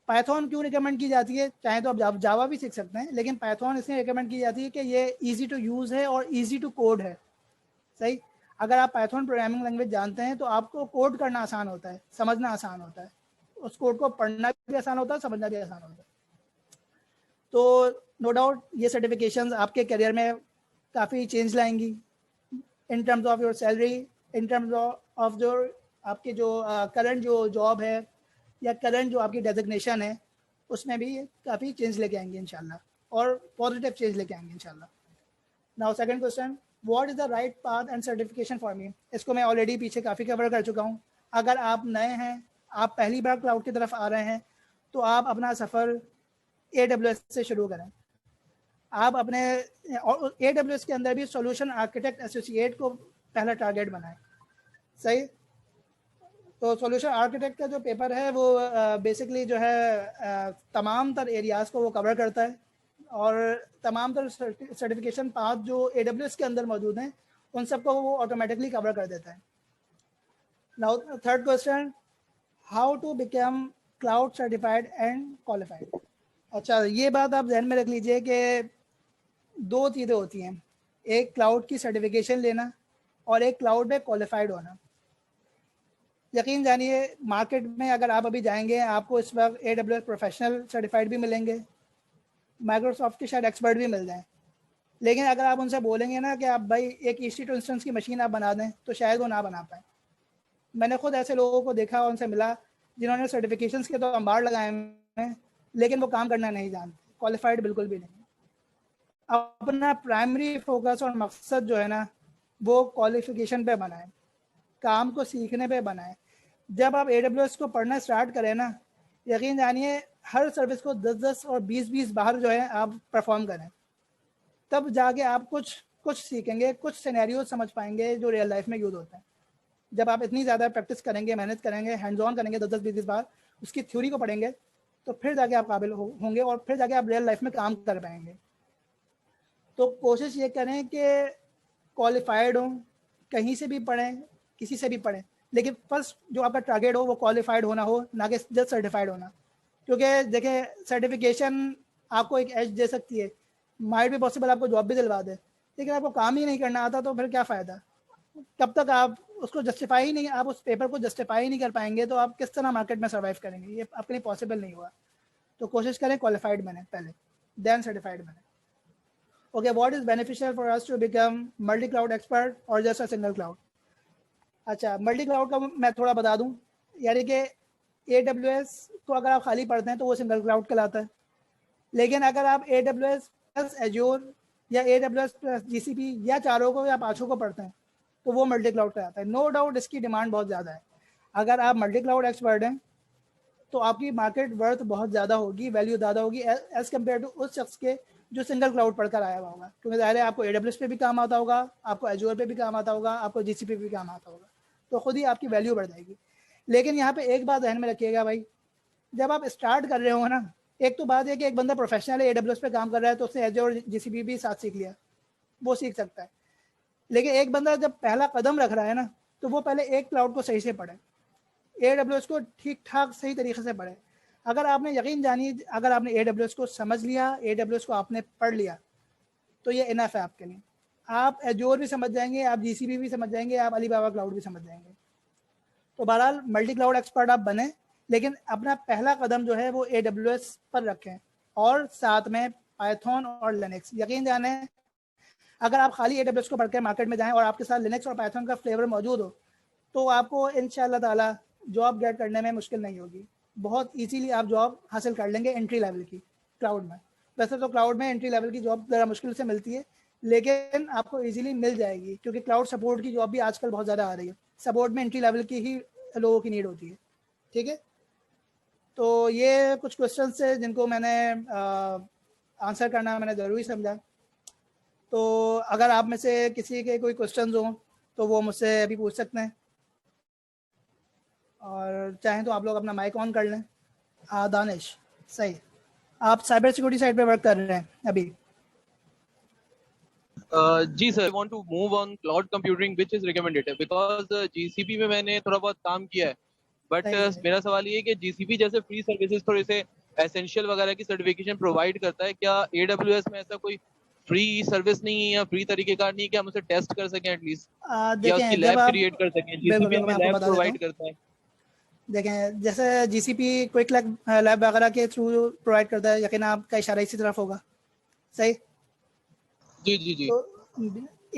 पाइथन क्यों रिकमेंड की जाती है, चाहे तो आप जावा भी सीख सकते हैं, लेकिन पाइथन इसलिए रिकमेंड की जाती है कि ये ईजी टू यूज़ है और ईजी टू कोड है। सही, अगर आप पाइथन प्रोग्रामिंग लैंग्वेज जानते हैं तो आपको कोड करना आसान होता है, समझना आसान होता है, उस कोड को पढ़ना भी आसान होता है, समझना भी आसान होता है। तो नो डाउट ये सर्टिफिकेशंस आपके करियर में काफ़ी चेंज लाएंगी, in terms of your salary, in terms of जो आपके जो करंट जो जॉब है या करंट जो आपकी डेजिग्नेशन है, उसमें भी काफ़ी चेंज लेके आएंगे इंशाल्लाह, और पॉजिटिव चेंज लेके आएंगे इंशाल्लाह। Now second question, what is the right path and certification for me. इसको मैं ऑलरेडी पीछे काफ़ी कवर कर चुका हूँ। अगर आप नए हैं, आप पहली बार क्लाउड की तरफ आ रहे हैं, तो आप अपना सफ़र AWS से शुरू करें। आप अपने AWS के अंदर भी सॉल्यूशन आर्किटेक्ट एसोसिएट को पहला टारगेट बनाएं। सही, तो सॉल्यूशन आर्किटेक्ट का जो पेपर है वो बेसिकली जो है तमाम तर एरियाज़ को वो कवर करता है, और तमाम तर सर्टिफिकेशन पाथ जो AWS के अंदर मौजूद हैं उन सबको वो ऑटोमेटिकली कवर कर देता है। Now third question, how to become cloud certified and qualified. अच्छा, ये बात आप ध्यान में रख लीजिए कि दो चीज़ें होती हैं, एक क्लाउड की सर्टिफिकेशन लेना और एक क्लाउड में क्वालिफाइड होना। यकीन जानिए मार्केट में अगर आप अभी जाएंगे, आपको इस वक्त AWS प्रोफेशनल सर्टिफाइड भी मिलेंगे, माइक्रोसॉफ्ट के शायद एक्सपर्ट भी मिल जाएं, लेकिन अगर आप उनसे बोलेंगे ना कि आप भाई एक EC2 इंस्टेंस की मशीन आप बना दें, तो शायद वो ना बना पाए। मैंने खुद ऐसे लोगों को देखा, उनसे मिला, जिन्होंने सर्टिफिकेशंस के तो अंबार लगाए हैं, लेकिन वो काम करना नहीं जानते, क्वालिफाइड बिल्कुल भी नहीं। अपना प्राइमरी फोकस और मकसद जो है ना, वो क्वालिफिकेशन पे बनाए, काम को सीखने पे बनाए। जब आप AWS को पढ़ना स्टार्ट करें ना, यकीन जानिए हर सर्विस को 10-10 और 20-20 बार जो है आप परफॉर्म करें, तब जाके आप कुछ कुछ सीखेंगे, कुछ सिनेरियो समझ पाएंगे जो रियल लाइफ में यूज़ होते हैं। जब आप इतनी ज़्यादा प्रैक्टिस करेंगे, मेहनत करेंगे, हैंड्स ऑन करेंगे 10-10 20-20 बार, उसकी थ्योरी को पढ़ेंगे, तो फिर जाके आप काबिल होंगे और फिर जाके आप रियल लाइफ में काम कर पाएंगे। तो कोशिश ये करें कि क्वालिफाइड हो, कहीं से भी पढ़ें, किसी से भी पढ़ें, लेकिन फर्स्ट जो आपका टारगेट हो वो क्वालिफाइड होना हो, ना कि जस्ट सर्टिफाइड होना। क्योंकि देखिए सर्टिफिकेशन आपको एक एज दे सकती है, माइट भी पॉसिबल आपको जॉब भी दिलवा दे, लेकिन आपको काम ही नहीं करना आता तो फिर क्या फ़ायदा। कब तक आप उसको जस्टिफाई ही नहीं, आप उस पेपर को जस्टिफाई ही नहीं कर पाएंगे, तो आप किस तरह मार्केट में सर्वाइव करेंगे, ये आपके लिए पॉसिबल नहीं हुआ। तो कोशिश करें क्वालिफाइड बने पहले, देन सर्टिफाइड बने। Okay, what is beneficial for us to become multi-cloud expert or just a single cloud? अच्छा, मल्टी क्लाउड का मैं थोड़ा बता दूं, यानी कि AWS को अगर आप खाली पढ़ते हैं तो वो सिंगल क्लाउड कहलाता है, लेकिन अगर आप AWS प्लस एज्योर या AWS प्लस GCP या चारों को या पाँचों को पढ़ते हैं तो वो मल्टी क्लाउड कहलाता है। नो डाउट इसकी डिमांड बहुत ज़्यादा है। अगर आप मल्टी क्लाउड एक्सपर्ट हैं तो आपकी मार्केट वर्थ बहुत ज़्यादा होगी, वैल्यू ज़्यादा होगी एज़ कम्पेयर टू उस शख्स के जो सिंगल क्लाउड पढ़कर आया हुआ होगा, क्योंकि ज़ाहिर है आपको AWS पे भी काम आता होगा, आपको एज्योर पे भी काम आता होगा, आपको GCP पे भी काम आता होगा, तो खुद ही आपकी वैल्यू बढ़ जाएगी। लेकिन यहाँ पे एक बात ध्यान में रखिएगा भाई, जब आप स्टार्ट कर रहे हो ना, एक तो बात है कि एक बंदा प्रोफेशनल है, AWS पे काम कर रहा है, तो उसने एज्योर और GCP भी साथ सीख लिया, वो सीख सकता है। लेकिन एक बंदा जब पहला कदम रख रहा है ना, तो वो पहले एक क्लाउड को सही से पढ़े, AWS को ठीक ठाक सही तरीके से पढ़े। अगर आपने यकीन जानिए, अगर आपने AWS को समझ लिया, AWS को आपने पढ़ लिया, तो ये इनफ है आपके लिए। आप एज्योर भी समझ जाएंगे, आप GCP भी समझ जाएंगे, आप अलीबाबा क्लाउड भी समझ जाएंगे। तो बहरहाल मल्टी क्लाउड एक्सपर्ट आप बने, लेकिन अपना पहला कदम जो है वो AWS पर रखें, और साथ में पाइथन और लिनक्स। यकीन जाने अगर आप खाली AWS को पढ़ के मार्केट में जाएं और आपके साथ लिनक्स और पाइथन का फ्लेवर मौजूद हो, तो आपको इंशाअल्लाह ताला जॉब गेट करने में मुश्किल नहीं होगी, बहुत इजीली आप जॉब हासिल कर लेंगे एंट्री लेवल की क्लाउड में। वैसे तो क्लाउड में एंट्री लेवल की जॉब ज़रा मुश्किल से मिलती है, लेकिन आपको इजीली मिल जाएगी, क्योंकि क्लाउड सपोर्ट की जॉब भी आजकल बहुत ज़्यादा आ रही है। सपोर्ट में एंट्री लेवल की ही लोगों की नीड होती है। ठीक है, तो ये कुछ क्वेश्चन थे जिनको मैंने आंसर करना मैंने ज़रूरी समझा। तो अगर आप में से किसी के कोई क्वेश्चंस हों तो वो मुझसे अभी पूछ सकते हैं, और चाहें तो आप लोग अपना माइक ऑन कर लें। दानिश, सही, आप साइबर सिक्योरिटी साइड पे वर्क कर रहे हैं अभी? जी sir, want to move on cloud computing which is recommended because GCP में मैंने थोड़ा बहुत काम किया है, बट सही है, मेरा सवाल ये है कि जीसीपी जैसे फ्री सर्विसेज थोड़े से एसेंशियल वगैरह की सर्टिफिकेशन प्रोवाइड करता है, क्या एडब्ल्यूएस में ऐसा कोई फ्री सर्विस नहीं है या फ्री तरीकेकार नहीं है कि हम उसे टेस्ट कर सकें एटलीस्ट, या उसकी देखें जब लैब आप, क्रिएट कर सकें? बिल्कुल जीसीपी बिल्कुल हमें मैं आपको लैब बता देता हूँ। प्रोवाइड करता है। देखें जैसे जीसीपी क्विक लैब वगैरह के थ्रू प्रोवाइड करता है, यकीन आपका इशारा इसी तरफ होगा, सही? जी जी जी। तो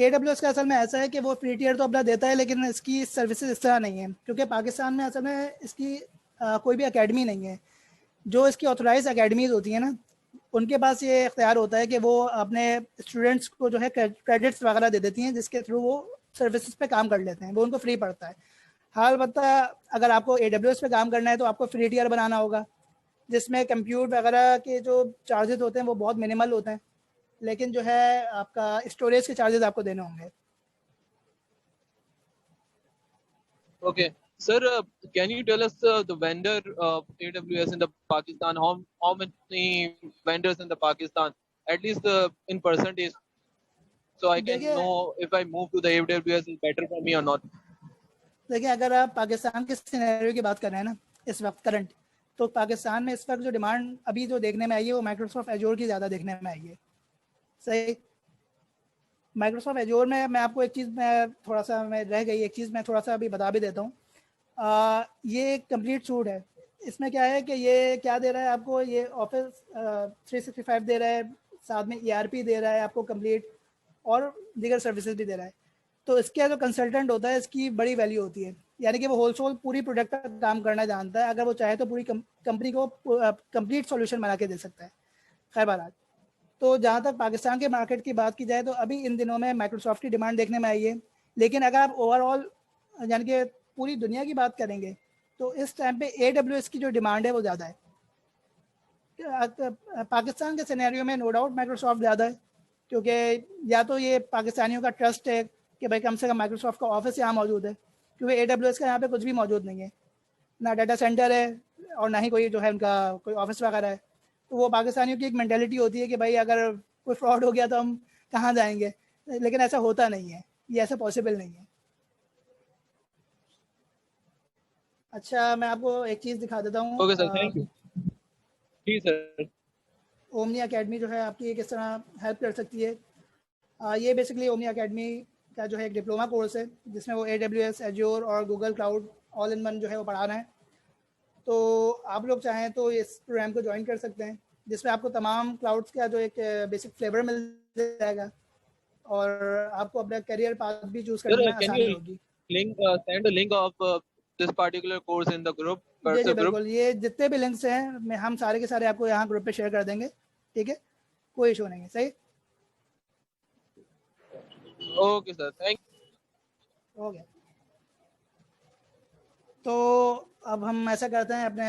AWS का असल में ऐसा है कि वो फ्री टियर तो अपना देता है, लेकिन इसकी सर्विसेज इस तरह नहीं है, क्योंकि पाकिस्तान में असल में इसकी कोई भी एकेडमी नहीं है। जो इसकी ऑथोराइज एकेडमीज होती हैं ना, उनके पास ये इख्तियार होता है कि वो अपने स्टूडेंट्स को जो है क्रेडिट्स वगैरह दे देती हैं, जिसके थ्रू वो सर्विसेज पे काम कर लेते हैं, वो उनको फ्री पड़ता है। हाँ अलबत्ता अगर आपको AWS पे काम करना है तो आपको फ्री टियर बनाना होगा, जिसमें कंप्यूट वगैरह के जो चार्जेस होते हैं वो बहुत मिनिमल होते हैं, लेकिन जो है आपका स्टोरेज के चार्जेस आपको देने होंगे। Okay. Sir, can you tell us the vendor AWS in the Pakistan? How many vendors in the Pakistan? At least in percentage, so I can देखिए know if I move to the AWS is better for me or not. देखिए अगर आप पाकिस्तान के scenario की बात कर रहे हैं ना इस वक्त करंट, तो पाकिस्तान में इस वक्त जो डिमांड अभी जो देखने में आई है वो माइक्रोसॉफ्ट एजोर की ज़्यादा देखने में आई है, सही? माइक्रोसॉफ्ट एजोर में मैं आपको एक चीज़, मैं थोड़ा सा मैं रह गई एक चीज़ मैं थोड़ा सा अभी बता भी देता हूँ। ये एक कंप्लीट सूट है। इसमें क्या है कि ये क्या दे रहा है आपको, ये ऑफिस 365 दे रहा है, साथ में ERP दे रहा है आपको कंप्लीट, और दीगर सर्विसेज भी दे रहा है। तो इसके जो कंसल्टेंट होता है इसकी बड़ी वैल्यू होती है, यानी कि वो होलसेल पूरी प्रोडक्ट का काम करना जानता है। अगर वो चाहे तो पूरी कंपनी को कंप्लीट सॉल्यूशन बना के दे सकता है। खैर बहरहाल, तो जहाँ तक पाकिस्तान के मार्केट की बात की जाए तो अभी इन दिनों में माइक्रोसॉफ्ट की डिमांड देखने में आई है, लेकिन अगर आप ओवरऑल यानी कि पूरी दुनिया की बात करेंगे तो इस टाइम पे AWS की जो डिमांड है वो ज़्यादा है। पाकिस्तान के सिनेरियो में नो डाउट माइक्रोसॉफ्ट ज़्यादा है, क्योंकि या तो ये पाकिस्तानियों का ट्रस्ट है कि भाई कम से कम माइक्रोसॉफ्ट का ऑफिस यहाँ मौजूद है, क्योंकि AWS का यहाँ पे कुछ भी मौजूद नहीं है, ना डाटा सेंटर है और ना ही कोई जो है उनका कोई ऑफिस वगैरह है। तो वो पाकिस्तानियों की एक मेंटेलिटी होती है कि भाई अगर कोई फ्रॉड हो गया तो हम कहाँ जाएंगे, लेकिन ऐसा होता नहीं है, ये ऐसा पॉसिबल नहीं है। अच्छा मैं आपको एक चीज़ दिखा देता हूँ। Okay, sir. Thank you. जी सर। ओमनी अकेडमी जो है आपकी किस तरह हेल्प कर सकती है। ये बेसिकली ओमनी अकेडमी का जो है एक डिप्लोमा कोर्स है, जिसमें वो AWS एज्योर और Google cloud all in one जो है वो पढ़ा रहे हैं। तो आप लोग चाहें तो इस प्रोग्राम को ज्वाइन कर सकते हैं, जिसमें आपको तमाम क्लाउड्स का जो एक बेसिक फ्लेवर मिल जाएगा, और आपको अपना करियर पाथ भी चूज़ करने Sir, में can आसानी you होगी। send a link of this particular course in the group, जी जी WhatsApp group? बिल्कुल, ये जितने भी लिंक्स हैं मैं हम सारे के सारे आपको यहाँ ग्रुप पे शेयर कर देंगे, ठीक है? कोई इशू नहीं है, सही? Okay, sir. Thank हो गया। तो अब हम ऐसा करते हैं, अपने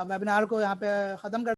वेबिनार को यहाँ पे ख़त्म कर